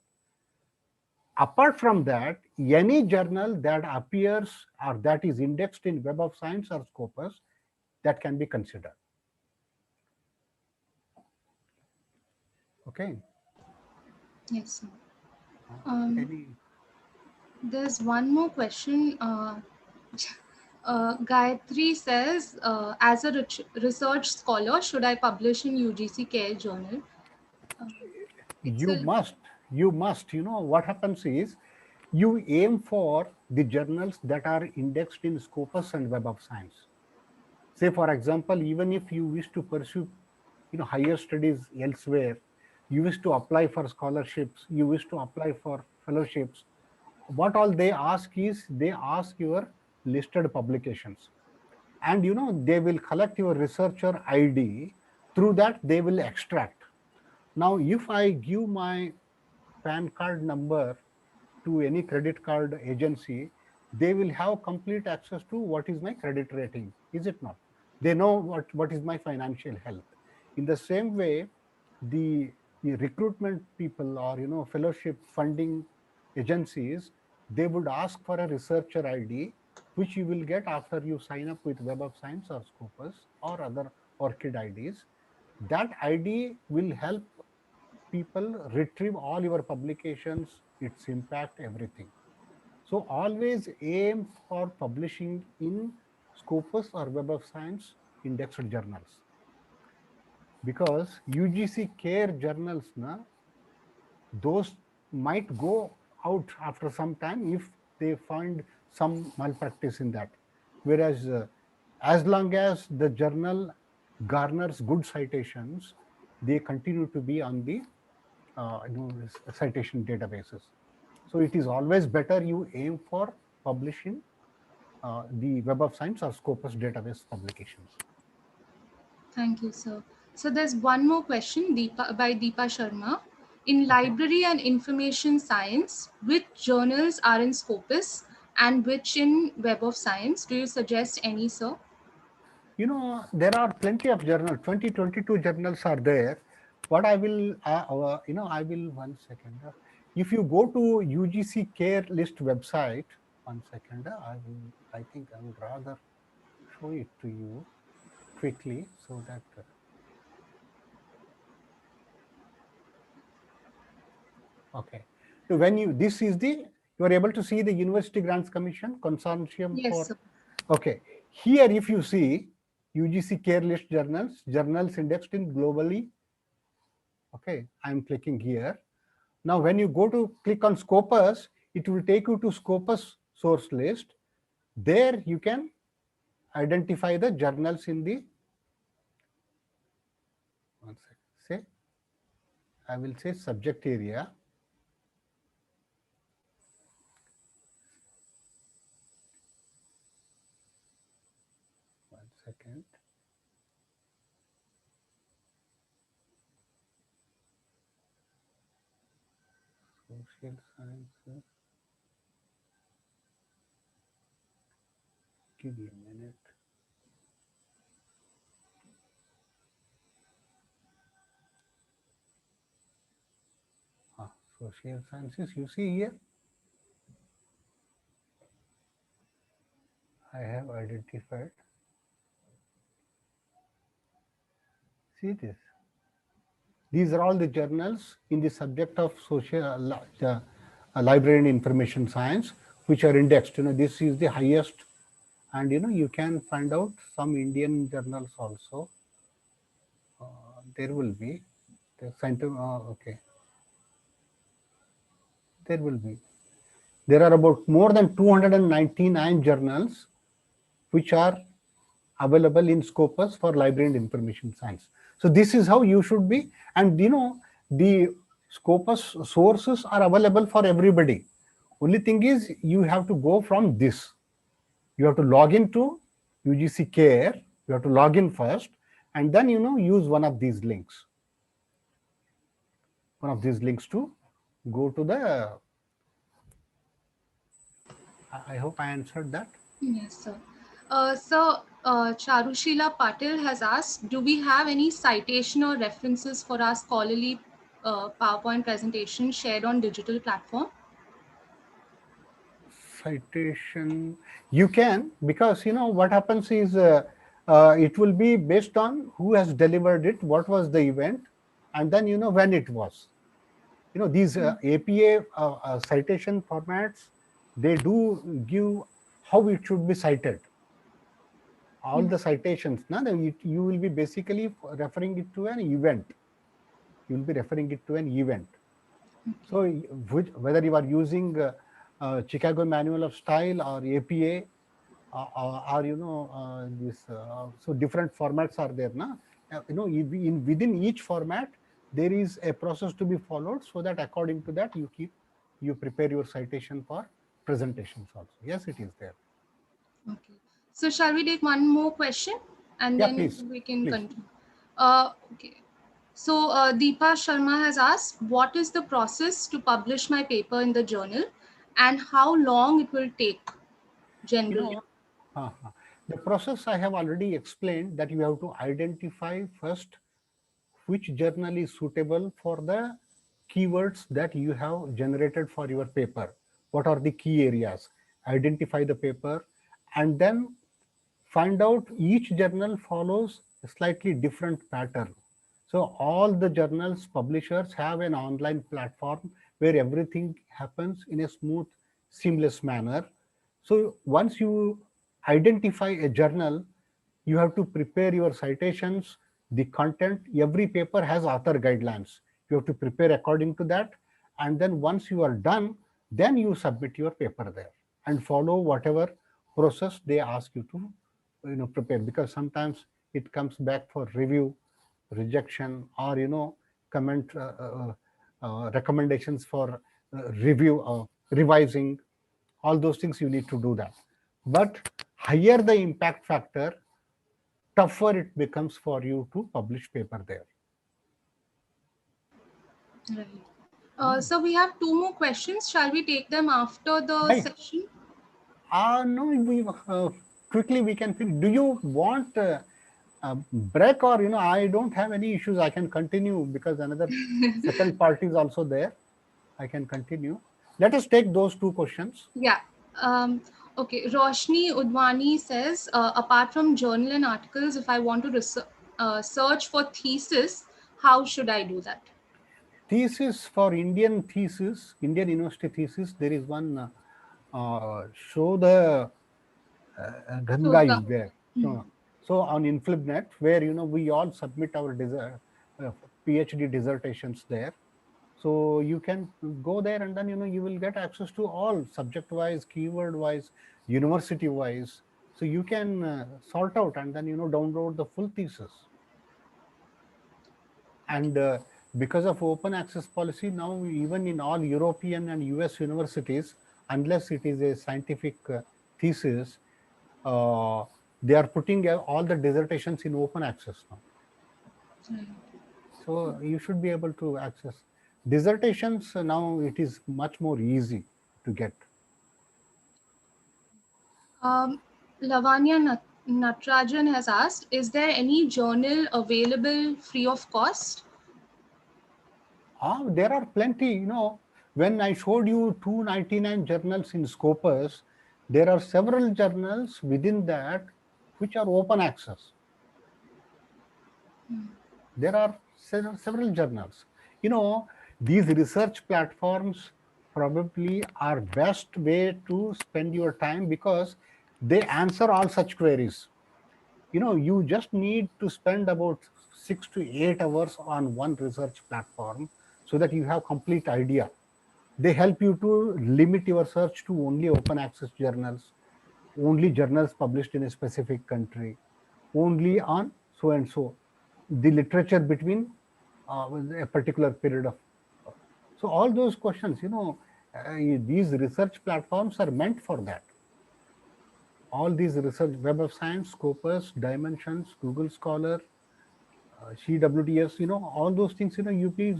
Apart from that, any journal that appears or that is indexed in Web of Science or Scopus, that can be considered. Okay. Yes, sir. Any There's one more question. Gayatri says, as a research scholar, should I publish in UGC Care Journal? It's you a must you must what happens is you aim for the journals that are indexed in Scopus and Web of Science. Say for example, even if you wish to pursue higher studies elsewhere, you wish to apply for scholarships, you wish to apply for fellowships, what all they ask is they ask your listed publications, and they will collect your researcher ID. Through that they will extract. Now if I give my PAN card number to any credit card agency, they will have complete access to what is my credit rating, is it not? They know what is my financial health. In the same way, the, the recruitment people or fellowship funding agencies, they would ask for a researcher ID, which you will get after you sign up with Web of Science or Scopus or other ORCID IDs. That ID will help people retrieve all your publications, its impact, everything. So always aim for publishing in Scopus or Web of Science indexed journals, because UGC care journals, those might go out after some time if they find some malpractice in that. Whereas as long as the journal garners good citations, they continue to be on the citation databases. So it is always better you aim for publishing the Web of Science or Scopus database publications. Thank you, sir. So there's one more question by Deepa Sharma. In library and information science, which journals are in Scopus and which in Web of Science? Do you suggest any, sir? There are plenty of journals, 2022 journals are there. What I will, I will, one second. If you go to UGC care list website, one second, I think I would rather show it to you quickly so that. Okay. So when this is you are able to see the University Grants Commission consortium Yes, for. sir. Okay. Here, if you see UGC care list journals indexed in globally. Okay. I'm clicking here. Now, when you go to click on Scopus, it will take you to Scopus source list. There you can identify the journals in the, one second, say, I will say subject area. One second. Social sciences. Give me a minute. Social sciences, you see here, I have identified. See this. These are all the journals in the subject of social library and information science, which are indexed. This is the highest And you can find out some Indian journals also. There will be the center. Okay, there will be. There are about more than 299 journals which are available in Scopus for library and information science. So this is how you should be. And the Scopus sources are available for everybody. Only thing is you have to go from this. You have to log into UGC Care. You have to log in first, and then use one of these links. One of these links to go to the. I hope I answered that. Yes, sir. Charushila Patil has asked, do we have any citation or references for our scholarly PowerPoint presentation shared on digital platform? Citation, you can, because what happens is it will be based on who has delivered it, what was the event, and then when it was. These APA citation formats, they do give how it should be cited. All the citations, you will be basically referring it to an event. You will be referring it to an event. So whether you are using Chicago Manual of Style or APA or this, so different formats are there. Within each format, there is a process to be followed, so that according to that you prepare your citation for presentations also. Yes, it is there. Okay. So shall we take one more question and Yeah, then please. we can Please. continue? Okay. So Deepa Sharma has asked, what is the process to publish my paper in the journal and how long it will take generally? The process I have already explained, that you have to identify first which journal is suitable for the keywords that you have generated for your paper. What are the key areas? Identify the paper, and then find out each journal follows a slightly different pattern. So all the journals publishers have an online platform where everything happens in a smooth, seamless manner. So once you identify a journal, you have to prepare your citations, the content. Every paper has author guidelines. You have to prepare according to that. And then once you are done, then you submit your paper there and follow whatever process they ask you to prepare, because sometimes it comes back for review, rejection, or comment recommendations for review, revising. All those things you need to do that. But higher the impact factor, tougher it becomes for you to publish paper there. Right. So we have two more questions. Shall we take them after the session? No, we quickly we can finish. Do you want break, or I don't have any issues. I can continue because another second part is also there. I can continue. Let us take those two questions. Yeah. Okay. Roshni Udwani says, apart from journal and articles, if I want to search for thesis, how should I do that? Thesis, for Indian thesis, Indian university thesis, there is one show the Ganga is there. So on InflibNet, where we all submit our PhD dissertations there. So you can go there, and then you will get access to all subject-wise, keyword-wise, university-wise. So you can sort out and then download the full thesis. And because of open access policy, now even in all European and US universities, unless it is a scientific thesis, they are putting all the dissertations in open access now. So you should be able to access dissertations. Now it is much more easy to get. Lavanya Natrajan has asked, is there any journal available free of cost? There are plenty. When I showed you 299 journals in Scopus, there are several journals within that which are open access. There are several journals. These research platforms probably are best way to spend your time, because They answer all such queries. You just need to spend about 6 to 8 hours on one research platform so that you have complete idea. They help you to limit your search to only open access journals, only journals published in a specific country, only on so and so, the literature between a particular period of. So all those questions, these research platforms are meant for that. All these research, Web of Science, Scopus, Dimensions, Google Scholar, CWDS, all those things, you please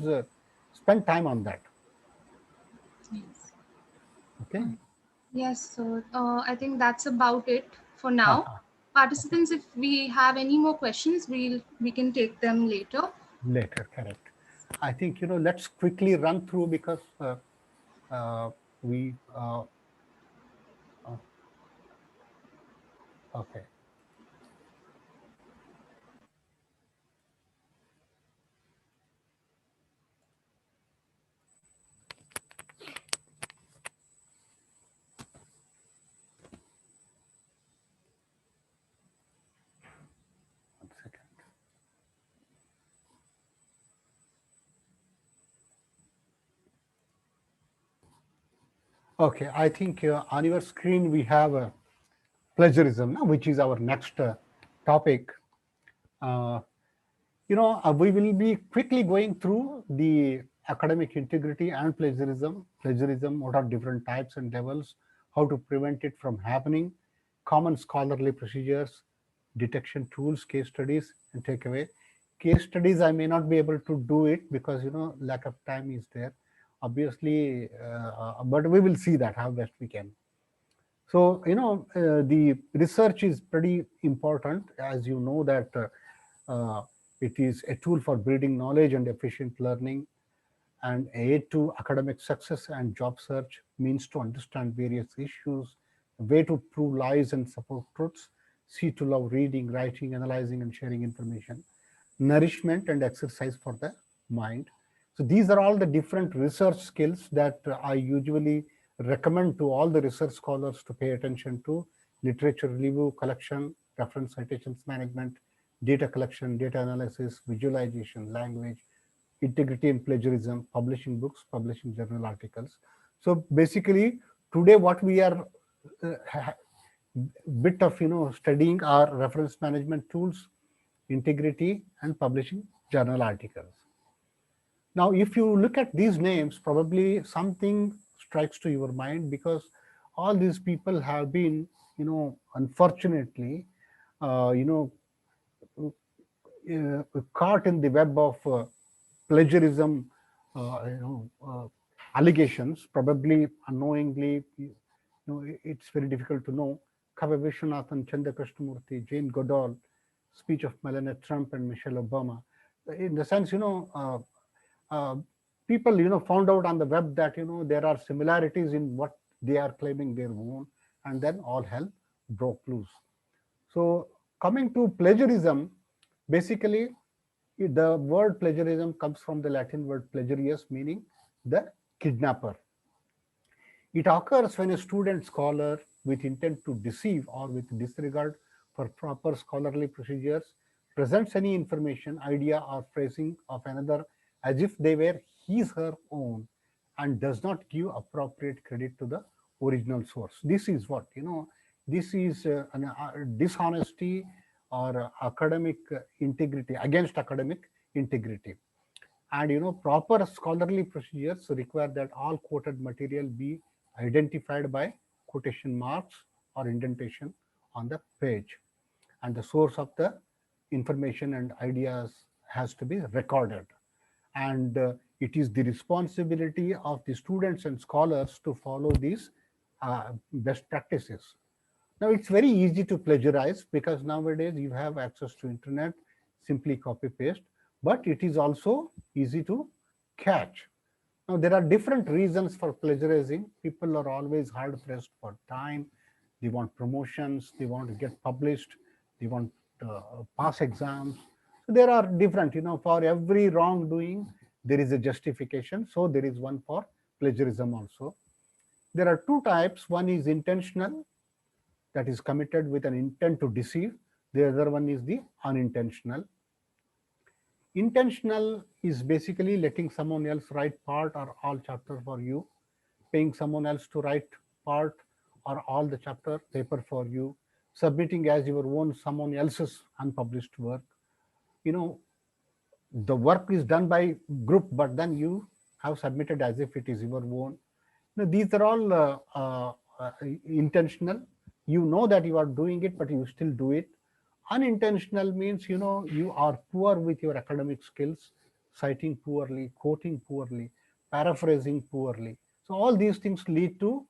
spend time on that. Yes. Okay. Yes, so I think that's about it for now. Okay. Participants, if we have any more questions, we can take them later. Later, correct. I think, let's quickly run through because we, uh, okay. One second. Okay, I think on your screen we have plagiarism, which is our next topic. Uh, we will be quickly going through the academic integrity and plagiarism. Plagiarism, what are different types and levels, how to prevent it from happening, common scholarly procedures, detection tools, case studies, and takeaway. Case studies, I may not be able to do it because, lack of time is there. Obviously, but we will see that how best we can. So, the research is pretty important, as you know that it is a tool for building knowledge and efficient learning and aid to academic success and job search, means to understand various issues, a way to prove lies and support truths, see to love reading, writing, analyzing, and sharing information, nourishment and exercise for the mind. So these are all the different research skills that I usually recommend to all the research scholars to pay attention to: literature review, collection, reference citations management, data collection, data analysis, visualization, language, integrity and plagiarism, publishing books, publishing journal articles. So basically, today what we are bit of studying are reference management tools, integrity, and publishing journal articles. Now, if you look at these names, probably something strikes to your mind because all these people have been, unfortunately, uh, you know, caught in the web of plagiarism, allegations, probably unknowingly. It's very difficult to know. Kavya Vishwanathan, Chanda Krishnamurthy, Jane Goodall, speech of Melania Trump and Michelle Obama. In the sense, uh, people, found out on the web that, there are similarities in what they are claiming their own, and then all hell broke loose. So coming to plagiarism, basically, the word plagiarism comes from the Latin word plagiarius, meaning the kidnapper. It occurs when a student scholar, with intent to deceive or with disregard for proper scholarly procedures, presents any information, idea, or phrasing of another as if they were his/her own, and does not give appropriate credit to the original source. This is what, this is an dishonesty or academic integrity, against academic integrity. And proper scholarly procedures require that all quoted material be identified by quotation marks or indentation on the page, and the source of the information and ideas has to be recorded. And it is the responsibility of the students and scholars to follow these best practices. Now it's very easy to plagiarize because nowadays you have access to internet, simply copy paste, but it is also easy to catch. Now there are different reasons for plagiarizing. People are always hard pressed for time. They want promotions, they want to get published, they want pass exams. So there are different, for every wrongdoing, there is a justification. So there is one for plagiarism also. There are two types. One is intentional that is committed with an intent to deceive. The other one is the unintentional. Intentional is basically letting someone else write part or all chapter for you, paying someone else to write part or all the chapter paper for you, submitting as your own someone else's unpublished work. You know, the work is done by group, but then you have submitted as if it is your own. Now, these are all intentional. You know that you are doing it, but you still do it. Unintentional means, you know, you are poor with your academic skills, citing poorly, quoting poorly, paraphrasing poorly. So all these things lead to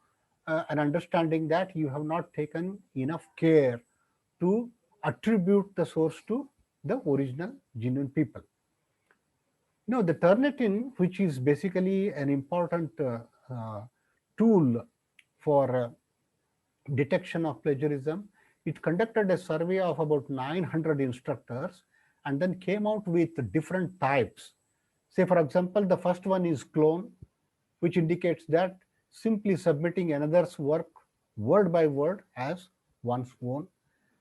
an understanding that you have not taken enough care to attribute the source to the original genuine people. You know, the Turnitin, which is basically an important uh, tool for detection of plagiarism, it conducted a survey of about 900 instructors and then came out with different types. Say, for example, the first one is clone, which indicates that simply submitting another's work word by word as one's own.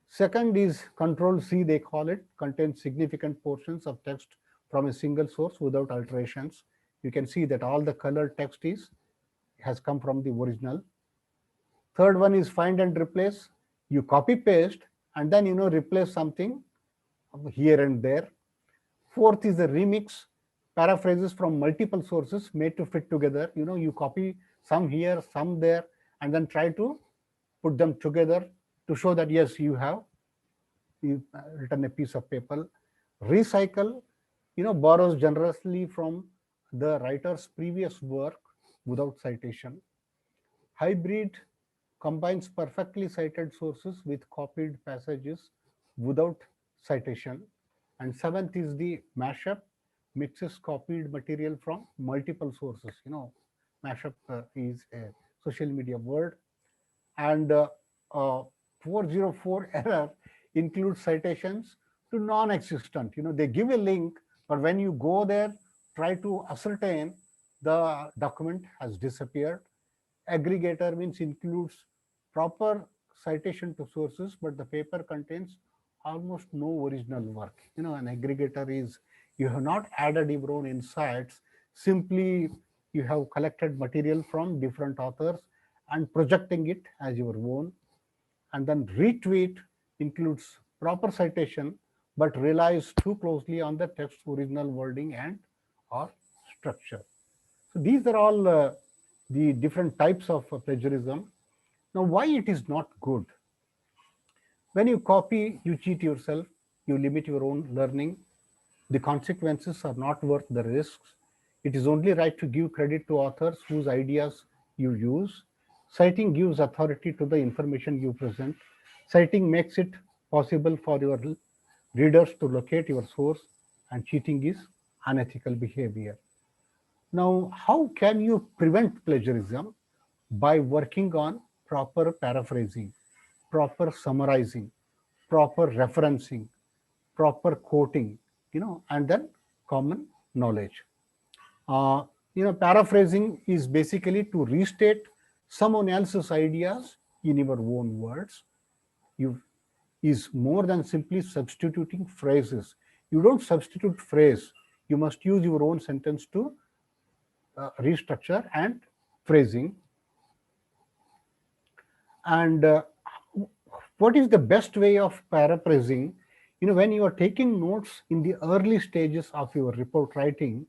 Second is control C, they call it, contains significant portions of text from a single source without alterations. You can see that all the colored text has come from the original. Third one is find and replace. You copy paste and then, you know, replace something here and there. Fourth is the remix, paraphrases from multiple sources made to fit together. You know, you copy some here, some there, and then try to put them together to show that yes, you have written a piece of paper. Recycle, you know, borrows generously from the writer's previous work without citation. Hybrid combines perfectly cited sources with copied passages without citation. And seventh is the mashup, mixes copied material from multiple sources. You know, mashup is a social media word. And uh, 404 error includes citations to non-existent. You know, they give a link, but when you go there, try to ascertain, the document has disappeared. Aggregator means includes proper citation to sources, but the paper contains almost no original work. You know, an aggregator is you have not added your own insights, simply you have collected material from different authors and projecting it as your own. And then retweet includes proper citation, but relies too closely on the text original wording and or structure. So these are all the different types of plagiarism. Now, why it is not good? When you copy, you cheat yourself, you limit your own learning. The consequences are not worth the risks. It is only right to give credit to authors whose ideas you use. Citing gives authority to the information you present. Citing makes it possible for your readers to locate your source, and cheating is unethical behavior. Now, how can you prevent plagiarism? By working on proper paraphrasing, proper summarizing, proper referencing, proper quoting, you know, and then common knowledge. Uh, you know, paraphrasing is basically to restate someone else's ideas in your own words. You is more than simply substituting phrases. You don't substitute phrase. You must use your own sentence to restructure and phrasing. And what is the best way of paraphrasing? You know, when you are taking notes in the early stages of your report writing,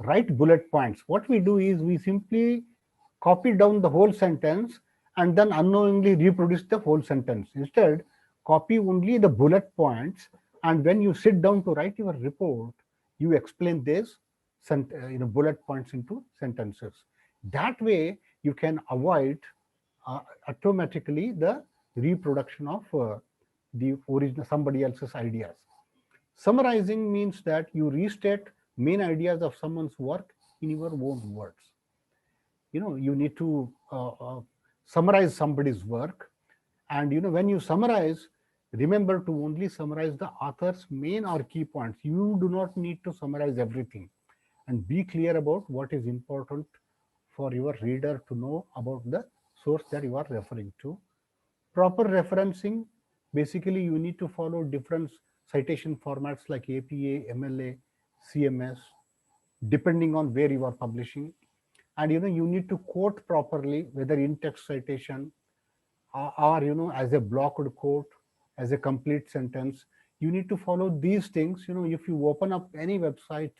write bullet points. What we do is we simply copy down the whole sentence and then unknowingly reproduce the whole sentence. Instead, copy only the bullet points, and when you sit down to write your report, you explain this bullet points into sentences. That way, you can avoid automatically the reproduction of the original somebody else's ideas. Summarizing means that you restate main ideas of someone's work in your own words. You know, you need to summarize somebody's work, and you know, when you summarize, remember to only summarize the author's main or key points. You do not need to summarize everything, and be clear about what is important for your reader to know about the source that you are referring to. Proper referencing, basically you need to follow different citation formats like APA, MLA, CMS, depending on where you are publishing. And you need to quote properly, whether in text citation or as a blocked quote, as a complete sentence. You need to follow these things. If you open up any website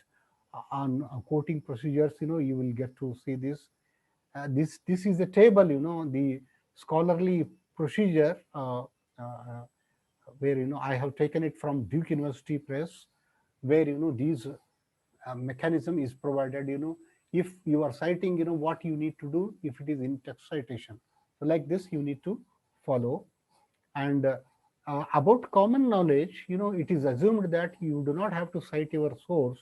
on quoting procedures, you will get to see this. This is a table, the scholarly procedure, where I have taken it from Duke University Press, where these mechanism is provided. If you are citing, what you need to do if it is in text citation. So like this, you need to follow. And about common knowledge, it is assumed that you do not have to cite your source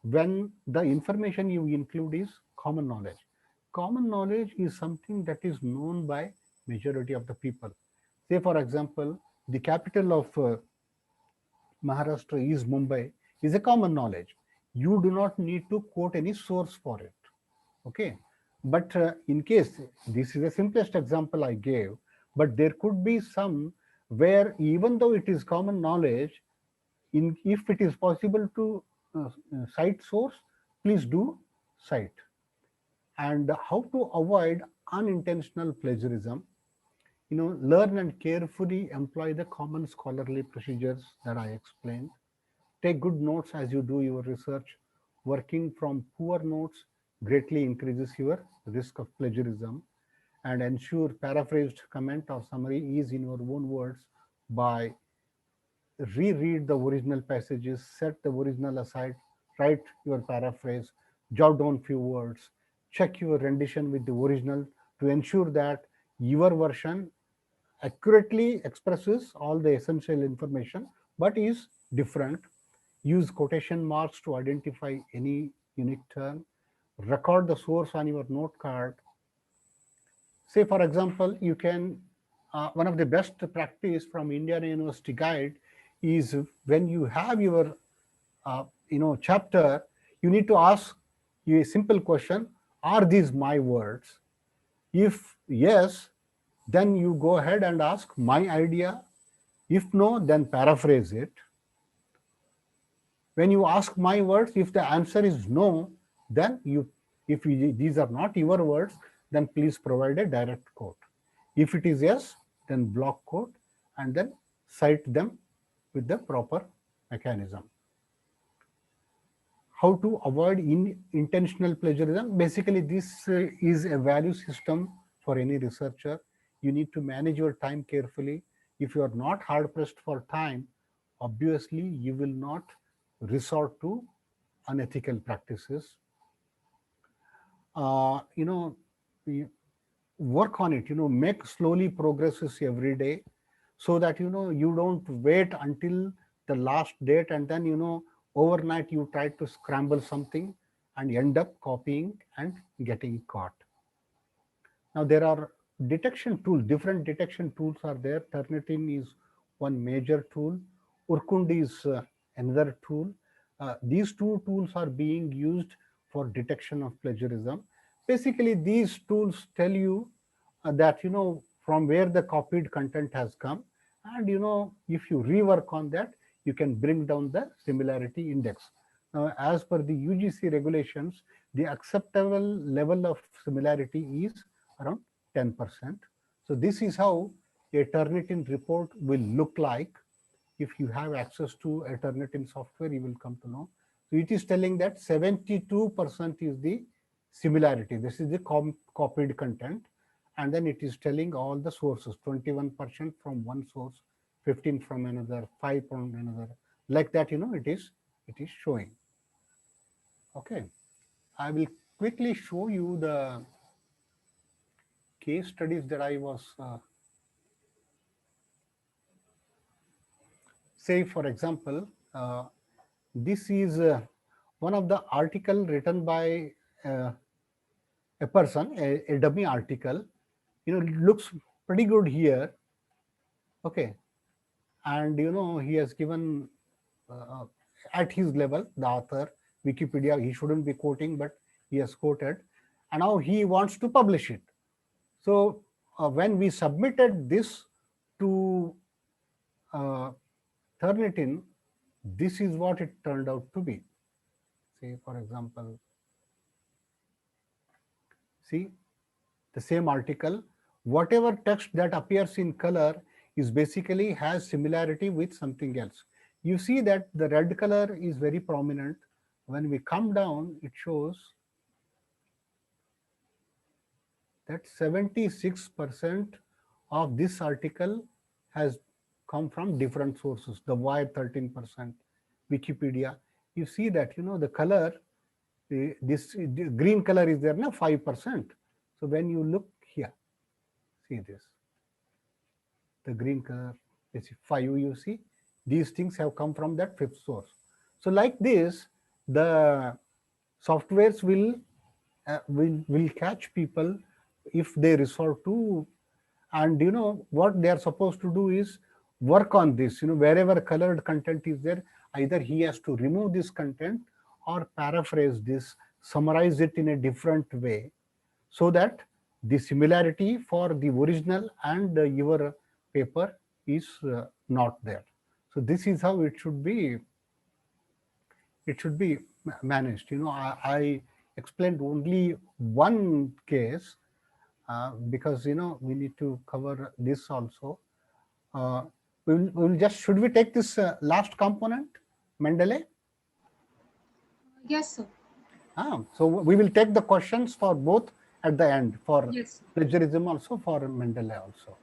when the information you include is common knowledge. Common knowledge is something that is known by majority of the people. Say, for example, the capital of Maharashtra is Mumbai, is a common knowledge. You do not need to quote any source for it. Okay. But in case, this is the simplest example I gave, but there could be some where even though it is common knowledge, if it is possible to cite source, please do cite. And how to avoid unintentional plagiarism. Learn and carefully employ the common scholarly procedures that I explained. Take good notes as you do your research. Working from poor notes greatly increases your risk of plagiarism. And ensure paraphrased comment or summary is in your own words by reread the original passages, set the original aside, write your paraphrase, jot down few words, check your rendition with the original to ensure that your version accurately expresses all the essential information but is different. Use quotation marks to identify any unique term. Record the source on your note card. Say, for example, you can, one of the best practice from Indian University Guide is when you have your, chapter, you need to ask you a simple question: are these my words? If yes, then you go ahead and ask my idea. If no, then paraphrase it. When you ask my words, if the answer is no, then these are not your words, then please provide a direct quote. If it is yes, then block quote and then cite them with the proper mechanism. How to avoid intentional plagiarism? Basically, this is a value system for any researcher. You need to manage your time carefully. If you are not hard pressed for time, obviously you will not resort to unethical practices. Work on it, make slowly progresses every day so that, you don't wait until the last date and then, overnight you try to scramble something and end up copying and getting caught. Now there are detection tools, different detection tools are there. Turnitin is one major tool. Urkund is another tool. These two tools are being used for detection of plagiarism. Basically, these tools tell you that, from where the copied content has come. And, if you rework on that, you can bring down the similarity index. Now, as per the UGC regulations, the acceptable level of similarity is around 10%. So this is how a Turnitin report will look like. If you have access to a Turnitin software, you will come to know. So it is telling that 72% is the similarity. This is the copied content. And then it is telling all the sources, 21% from one source, 15 from another, 5 from another. Like that, it is showing. Okay. I will quickly show you the case studies that I was say, for example, this is one of the article written by a person, a dummy article. It looks pretty good here. Okay. And, he has given at his level, the author, Wikipedia, he shouldn't be quoting, but he has quoted. And now he wants to publish it. So when we submitted this to turn it in, this is what it turned out to be. Say, for example, see the same article, whatever text that appears in color is basically has similarity with something else. You see that the red color is very prominent. When we come down, it shows that 76% of this article has come from different sources. The Wire 13%, Wikipedia. You see that, the color, the green color is there now 5%. So when you look here, see this, the green color is 5. You see, these things have come from that fifth source. So like this, the softwares will catch people if they resort to, and what they are supposed to do is work on this. Wherever colored content is there, either he has to remove this content or paraphrase this, summarize it in a different way, so that the similarity for the original and your paper is not there. So this is how it should be managed. I explained only one case because we need to cover this also. We will just, should we take this last component, Mendeley? Yes, sir. So we will take the questions for both at the end, for Yes. plagiarism also, for Mendeley also.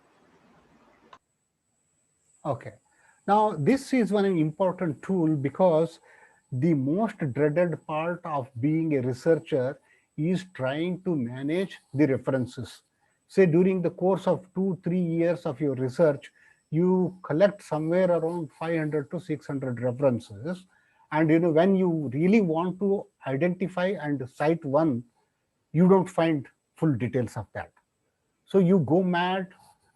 Okay. Now this is one important tool, because the most dreaded part of being a researcher is trying to manage the references. Say during the course of 2-3 years of your research, you collect somewhere around 500 to 600 references. And when you really want to identify and cite one, you don't find full details of that. So you go mad,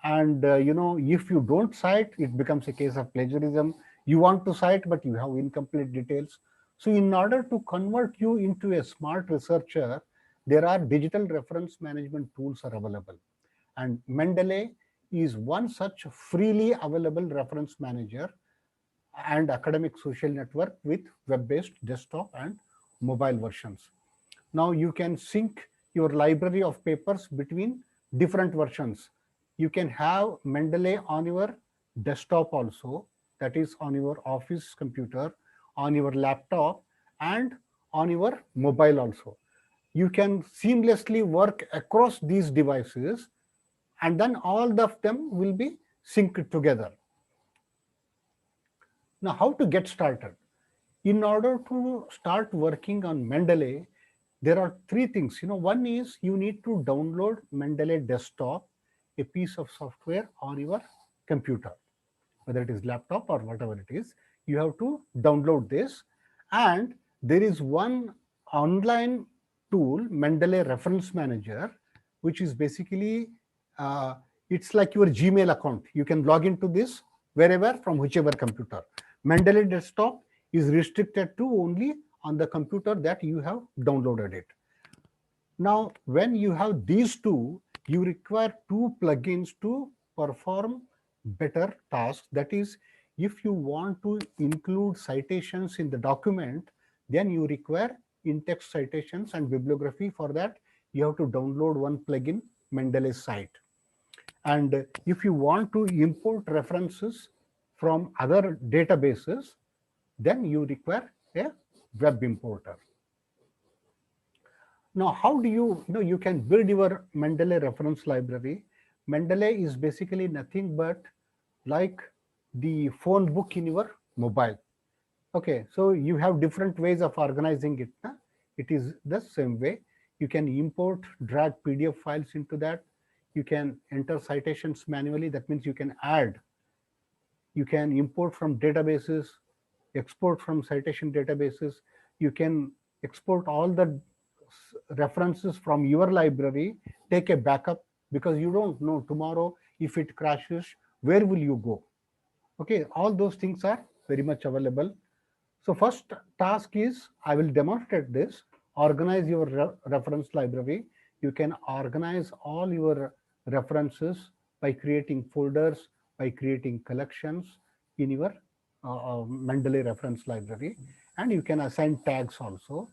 and if you don't cite, it becomes a case of plagiarism. You want to cite, but you have incomplete details. So in order to convert you into a smart researcher, there are digital reference management tools are available. And Mendeley is one such freely available reference manager and academic social network with web-based desktop and mobile versions. Now you can sync your library of papers between different versions. You can have Mendeley on your desktop also, that is on your office computer, on your laptop, and on your mobile also. You can seamlessly work across these devices, and then all of them will be synced together. Now, how to get started? In order to start working on Mendeley, there are three things. One is you need to download Mendeley Desktop, a piece of software on your computer, whether it is laptop or whatever it is. You have to download this, and there is one online tool, Mendeley Reference Manager, which is basically it's like your Gmail account. You can log into this wherever, from whichever computer. Mendeley Desktop is restricted to only on the computer that you have downloaded it. Now, when you have these two, you require two plugins to perform better tasks. That is, if you want to include citations in the document, then you require in-text citations and bibliography. For that, you have to download one plugin, Mendeley Cite. And if you want to import references from other databases, then you require a web importer. Now, how do you can build your Mendeley reference library? Mendeley is basically nothing but like the phone book in your mobile. Okay, so you have different ways of organizing it. It is the same way. You can import, drag PDF files into that. You can enter citations manually. That means you can add. You can import from databases, export from citation databases. You can export all the references from your library, take a backup, because you don't know tomorrow if it crashes, where will you go? Okay, all those things are very much available. So first task is, I will demonstrate this. Organize your reference library. You can organize all your references by creating folders by creating collections in your Mendeley reference library, and you can assign tags also.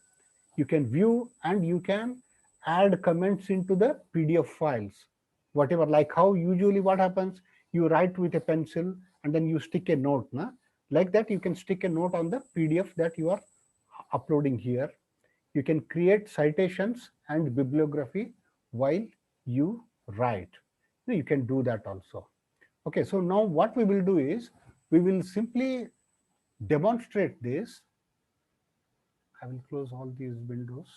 You can view and you can add comments into the PDF files, whatever, like how usually what happens, you write with a pencil and then you stick a note, na? Like that you can stick a note on the PDF that you are uploading here. You can create citations and bibliography while you write. You can do that also. Okay, so now what we will do is we will simply demonstrate this. I will close all these windows.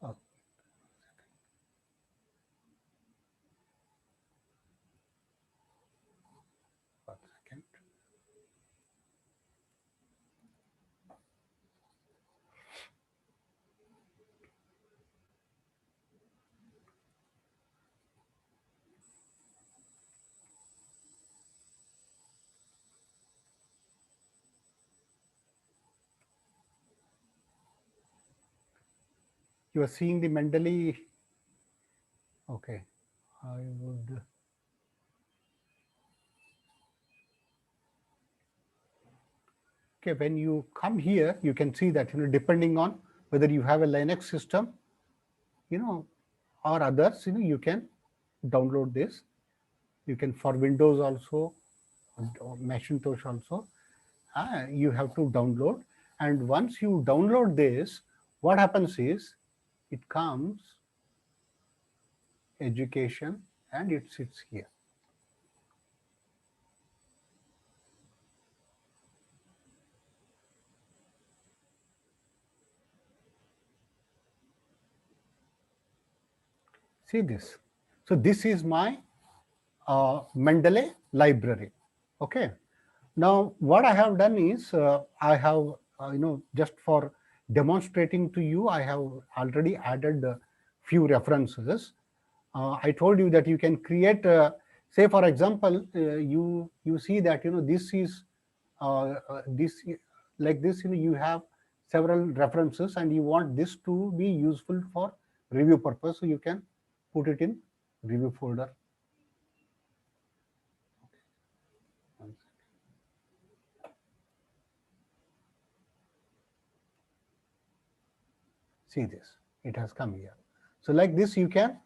Oh, 1 second. You are seeing the Mendeley. Okay, I would. Okay, when you come here, you can see that, depending on whether you have a Linux system, or others, you can download this. You can for Windows also, Macintosh also. You have to download, and once you download this, what happens is it comes education and it sits here. See this. So this is my Mendeley library. Okay. Now what I have done is I have just for demonstrating to you, I have already added a few references. I told you that you can create, say for example, you see that this is this like this. You have several references and you want this to be useful for review purpose, so you can put it in review folder. See this, it has come here. So like this, you can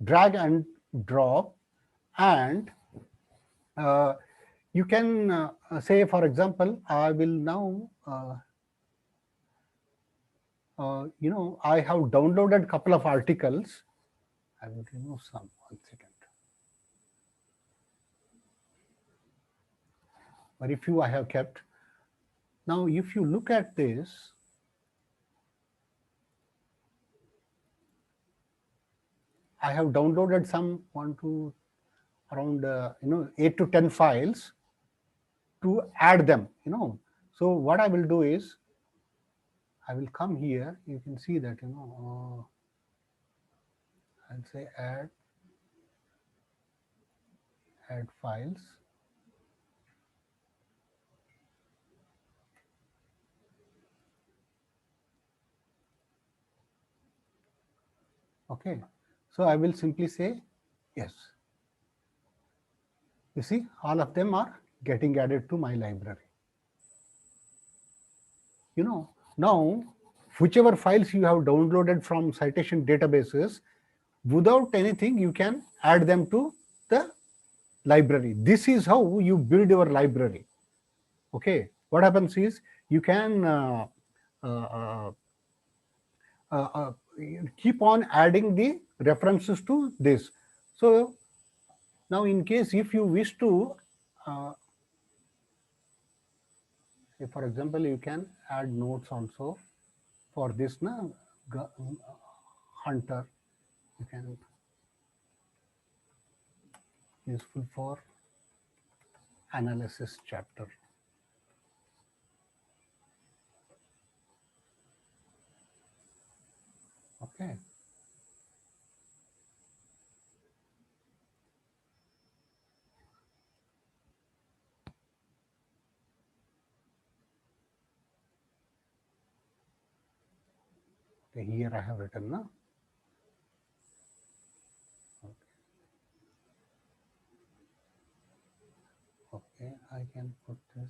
drag and drop, and you can say, for example, I will now, I have downloaded a couple of articles. I will remove some, 1 second. Very few I have kept. Now, if you look at this, I have downloaded some around 8 to 10 files to add them. So what I will do is I will come here. You can see that I'll say add files. Okay, so I will simply say yes. You see, all of them are getting added to my library. Now whichever files you have downloaded from citation databases, without anything, you can add them to the library. This is how you build your library. Okay, what happens is you can keep on adding the references to this. So now in case if you wish to, say for example, you can add notes also for this hunter. You can useful for analysis chapter. Okay. Okay, here I have written, no? Okay, I can put this.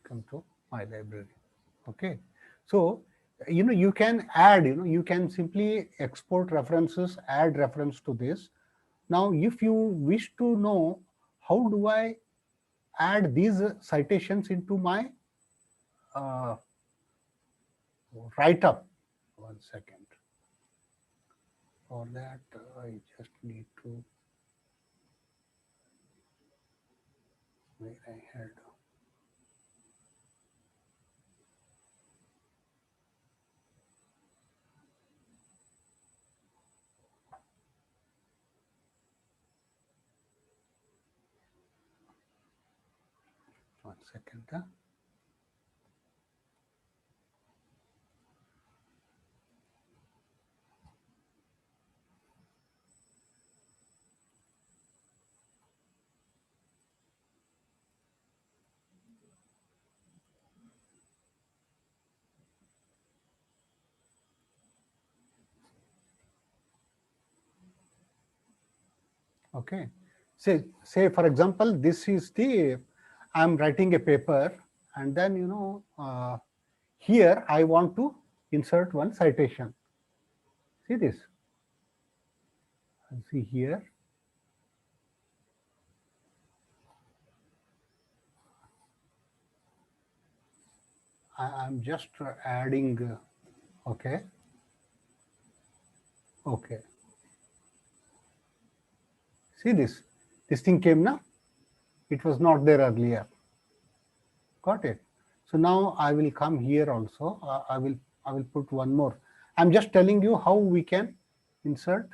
Come to my library. Okay, so you can add, you can simply export references, add reference to this. Now if you wish to know how do I add these citations into my uh, write up, 1 second. For that I just need to, where I had, one second. Okay, say for example, this is the, I'm writing a paper, and then here I want to insert one citation. See this, and see here, I'm just adding, okay, okay. See this thing came now, it was not there earlier. Got it? So now I will come here also. I will put one more. I'm just telling you how we can insert.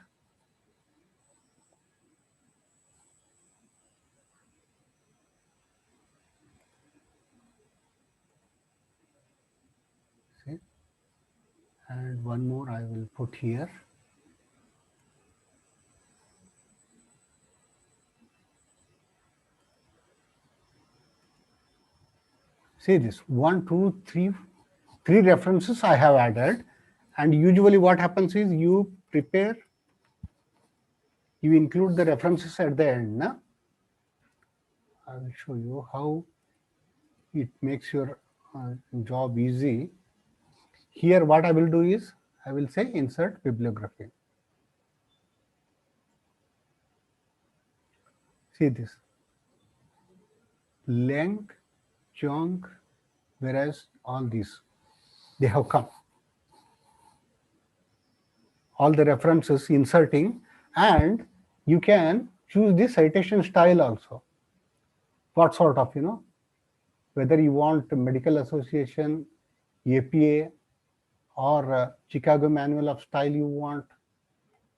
See, and one more I will put here. See this, 1, 2, 3, 3 references I have added, and usually what happens is you prepare, you include the references at the end. Na? I will show you how it makes your job easy. Here what I will do is, I will say insert bibliography. See this, length, chunk, whereas all these, they have come. All the references inserting, and you can choose the citation style also. What sort of, whether you want medical association, APA, or Chicago Manual of Style you want,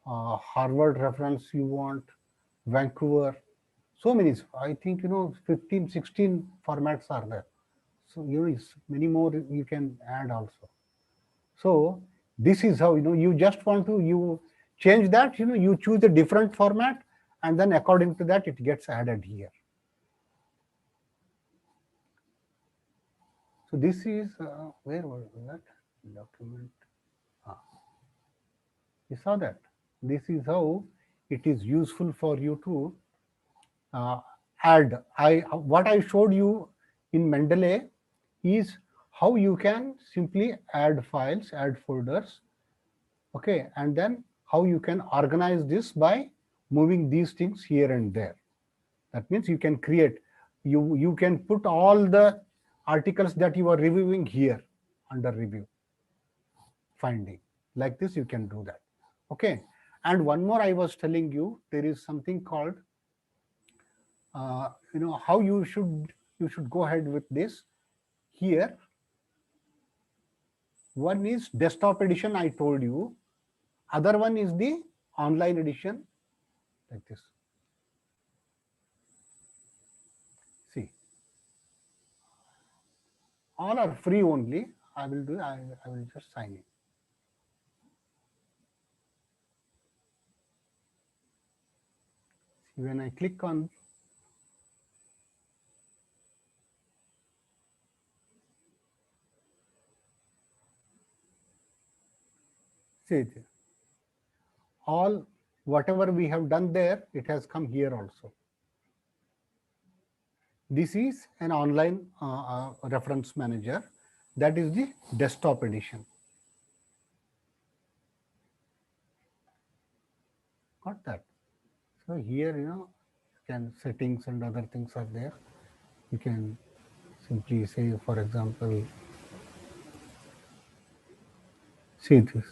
Harvard reference you want, Vancouver, so many, I think, 15, 16 formats are there. So, many more you can add also. So this is how, you just want to, you change that, you choose a different format, and then according to that, it gets added here. So this is, where was that document? You saw that. This is how it is useful for you to add. What I showed you in Mendeley is how you can simply add files, add folders, okay, and then how you can organize this by moving these things here and there. That means you can create, you can put all the articles that you are reviewing here under review, finding. Like this, you can do that. Okay. And one more I was telling you, there is something called, how you should go ahead with this. Here, one is desktop edition, I told you. Other one is the online edition, like this. all are free only. I will just sign in. See, when I click on, see it, all whatever we have done there, it has come here also. This is an online reference manager. That is the desktop edition. Got that? So here, you can settings and other things are there. You can simply say, for example, see this.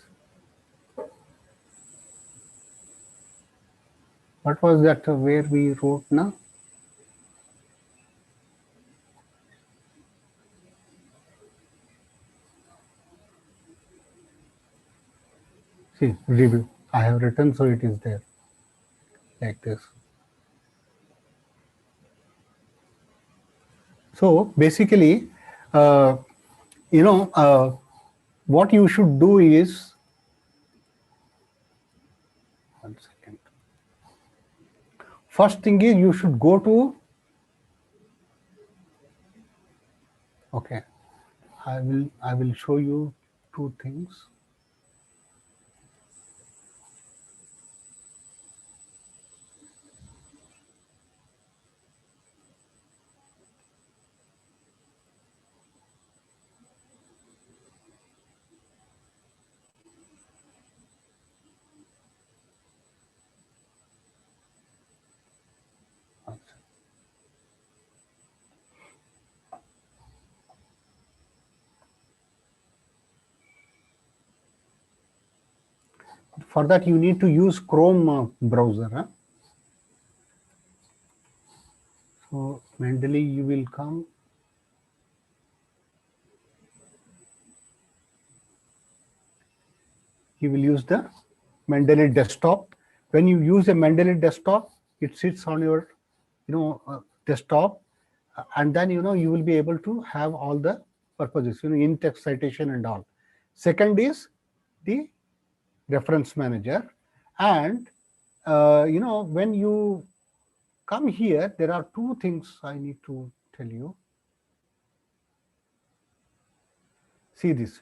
What was that where we wrote now? See, review. I have written, so it is there like this. So basically, what you should do is, 1 second. First thing is you should go to, okay, I will show you two things. For that, you need to use Chrome browser. Huh? So mentally, you will come. You will use the Mendeley desktop. When you use a Mendeley desktop, it sits on your, desktop, and then you will be able to have all the purposes, in-text citation and all. Second is the reference manager, and when you come here, there are two things I need to tell you. See this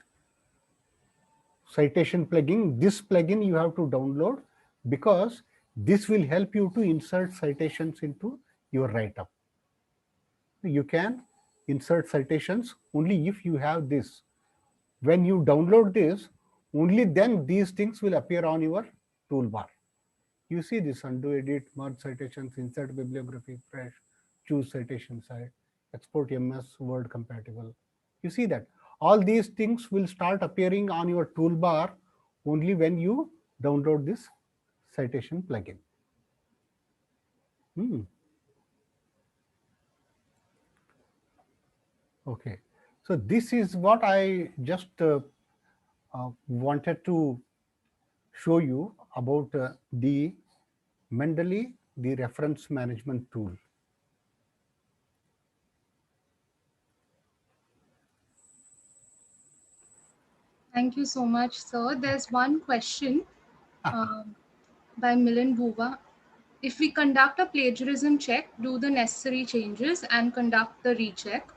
citation plugin. This plugin you have to download because this will help you to insert citations into your write-up. You can insert citations only if you have this. When you download this, only then these things will appear on your toolbar. You see this: undo, edit, merge citations, insert bibliography, fresh, choose citation site, export MS Word compatible. You see that all these things will start appearing on your toolbar only when you download this citation plugin. Okay, so this is what I just wanted to show you about the Mendeley, the reference management tool. Thank you so much, sir. There's one question by Milan Bhuva. If we conduct a plagiarism check, do the necessary changes and conduct the recheck,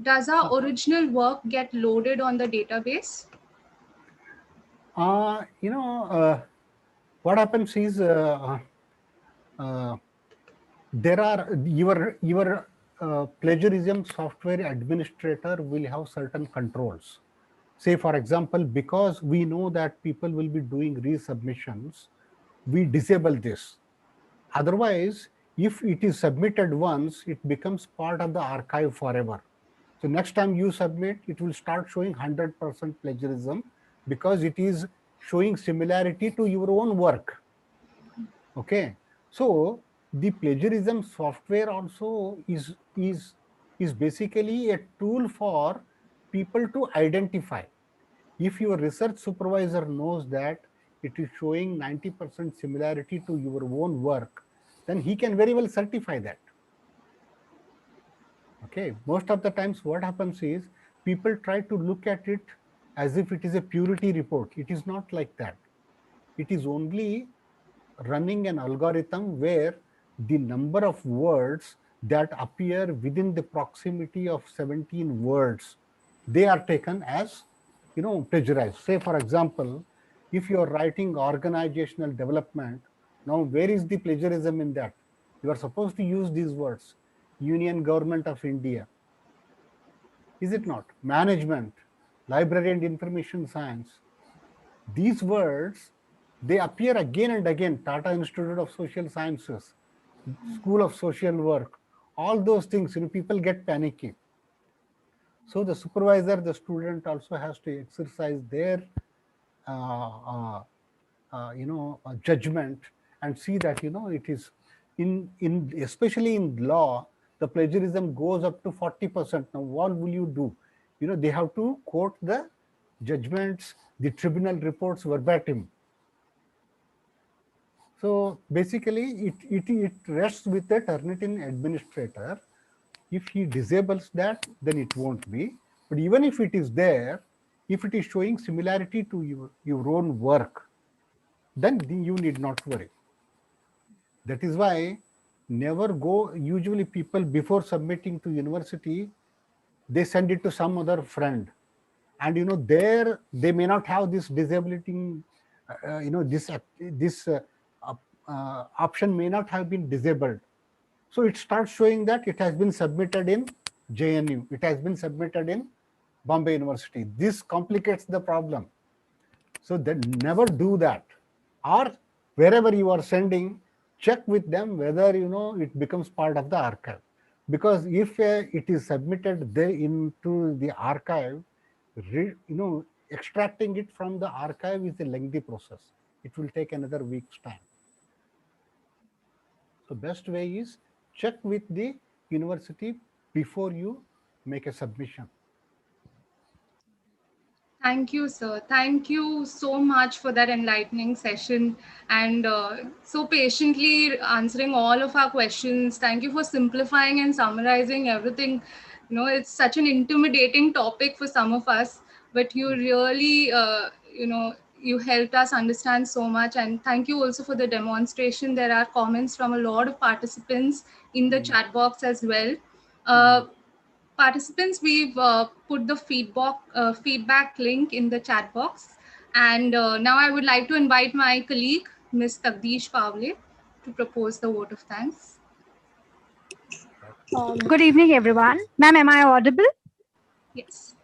does our original work get loaded on the database? What happens is there are your plagiarism software administrator will have certain controls. Say, for example, because we know that people will be doing resubmissions, we disable this. Otherwise, if it is submitted once, it becomes part of the archive forever. So next time you submit, it will start showing 100% plagiarism because it is showing similarity to your own work. Okay, so the plagiarism software also is basically a tool for people to identify. If your research supervisor knows that it is showing 90% similarity to your own work, then he can very well certify that. Okay, most of the times what happens is people try to look at it as if it is a purity report. It is not like that. It is only running an algorithm where the number of words that appear within the proximity of 17 words, they are taken as, plagiarized. Say, for example, if you are writing organizational development, now where is the plagiarism in that? You are supposed to use these words. Union Government of India. Is it not? Management, library and information science. These words, they appear again and again. Tata Institute of Social Sciences, School of Social Work, all those things, people get panicky. So the supervisor, the student also has to exercise their, judgment and see that, it is in especially in law, the plagiarism goes up to 40%. Now, what will you do? They have to quote the judgments, the tribunal reports verbatim. So basically, it rests with the Turnitin administrator. If he disables that, then it won't be. But even if it is there, if it is showing similarity to your own work, then you need not worry. That is why never go, usually people before submitting to university, they send it to some other friend. And there they may not have this disability, this option may not have been disabled. So it starts showing that it has been submitted in JNU, it has been submitted in Bombay University. This complicates the problem. So then never do that. Or wherever you are sending, check with them whether it becomes part of the archive. Because if it is submitted there into the archive, extracting it from the archive is a lengthy process. It will take another week's time. So best way is check with the university before you make a submission. Thank you, sir. Thank you so much for that enlightening session and so patiently answering all of our questions. Thank you for simplifying and summarizing everything. It's such an intimidating topic for some of us, but you really, you helped us understand so much. And thank you also for the demonstration. There are comments from a lot of participants in the chat box as well. Participants, we've put the feedback link in the chat box. And now I would like to invite my colleague, Ms. Tagdish Pavle, to propose the vote of thanks. Good evening, everyone. Ma'am, am I audible? Yes.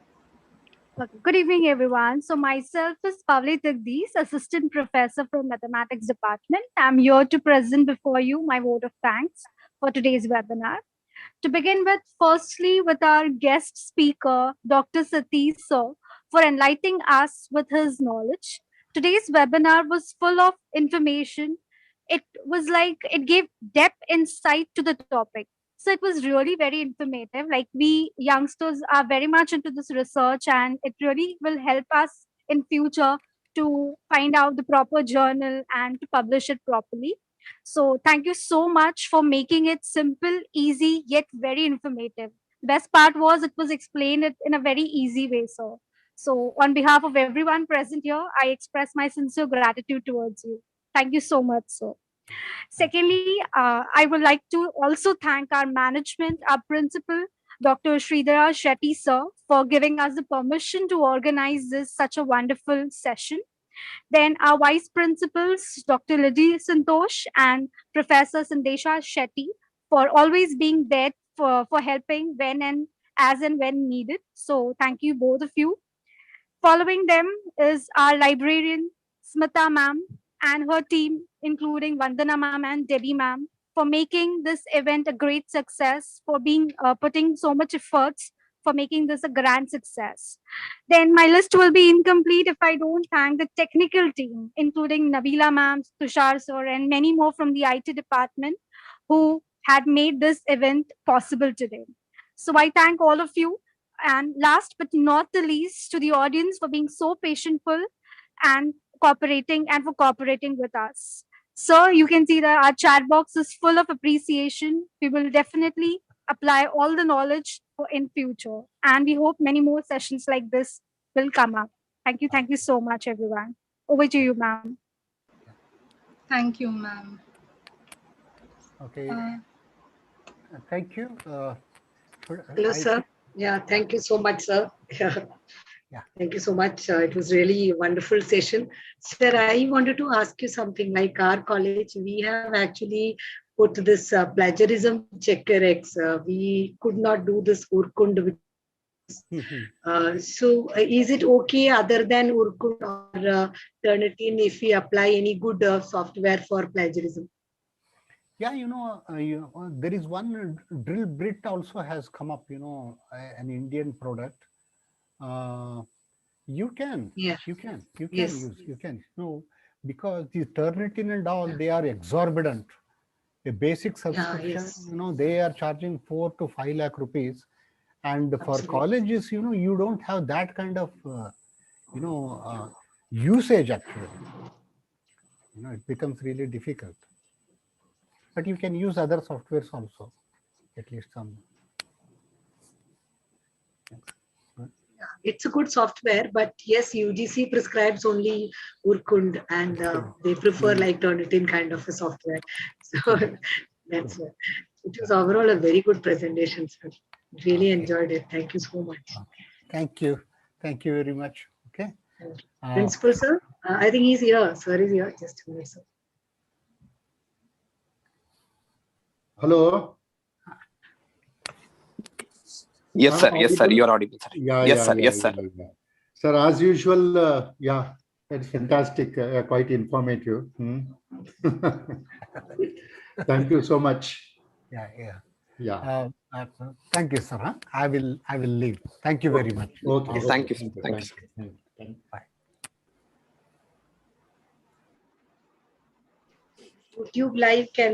Okay. Good evening, everyone. So myself is Pavle Tagdish, Assistant Professor from Mathematics Department. I'm here to present before you my vote of thanks for today's webinar. To begin with, firstly, with our guest speaker, Dr. Shetty sir, for enlightening us with his knowledge. Today's webinar was full of information. It was like it gave depth insight to the topic. So it was really very informative. Like we youngsters are very much into this research, and it really will help us in future to find out the proper journal and to publish it properly. So thank you so much for making it simple, easy, yet very informative. Best part was it was explained it in a very easy way, sir. So on behalf of everyone present here, I express my sincere gratitude towards you. Thank you so much, sir. Secondly, I would like to also thank our management, our principal, Dr. Sridhara Shetty, sir, for giving us the permission to organize this such a wonderful session. Then our vice principals, Dr. Liji Santosh and Professor Sandesha Shetty, for always being there for helping when and as and when needed. So thank you both of you. Following them is our librarian, Smita ma'am, and her team, including Vandana ma'am and Debbie ma'am, for making this event a great success, for being putting so much efforts for making this a grand success. Then my list will be incomplete if I don't thank the technical team, including Nabila ma'am, Tushar sir, and many more from the IT department who had made this event possible today. So I thank all of you. And last but not the least, to the audience for being so patientful and for cooperating with us. So you can see that our chat box is full of appreciation. We will definitely apply all the knowledge for in future. And we hope many more sessions like this will come up. Thank you. Thank you so much, everyone. Over to you, ma'am. Thank you, ma'am. Okay. Thank you. Hello, sir. Yeah, thank you so much, sir. Yeah. Thank you so much. It was really a wonderful session. Sir, I wanted to ask you something. Like our college, we have actually put this plagiarism checker X. We could not do this Urkund with so is it okay other than Urkund or Turnitin if we apply any good software for plagiarism? Yeah, there is one drill Brit also has come up, an Indian product. You can Yes. use, because the Turnitin and all, they are exorbitant. A basic subscription, Yes. They are charging 4 to 5 lakh rupees. And for Absolutely. colleges, you don't have that kind of, usage actually. It becomes really difficult. But you can use other softwares also, at least some. It's a good software, but yes, UGC prescribes only Urkund and they prefer like Turnitin kind of a software. So that's it. It was overall a very good presentation, sir. Really enjoyed it. Thank you so much. Thank you. Thank you very much. Okay. Principal, sir? I think he's here. Sir is here. Just a minute, sir. Hello. Yes, sir. Yes, sir. You are audible, sir. Yeah, yes, yeah, sir. yeah, Yes, sir. yeah. Sir, as usual, yeah, that's fantastic. Quite informative. Thank you so much. Yeah. Thank you, sir. I will leave. Thank you very much. Okay. Thank you. Thank you, sir. Bye. YouTube Live can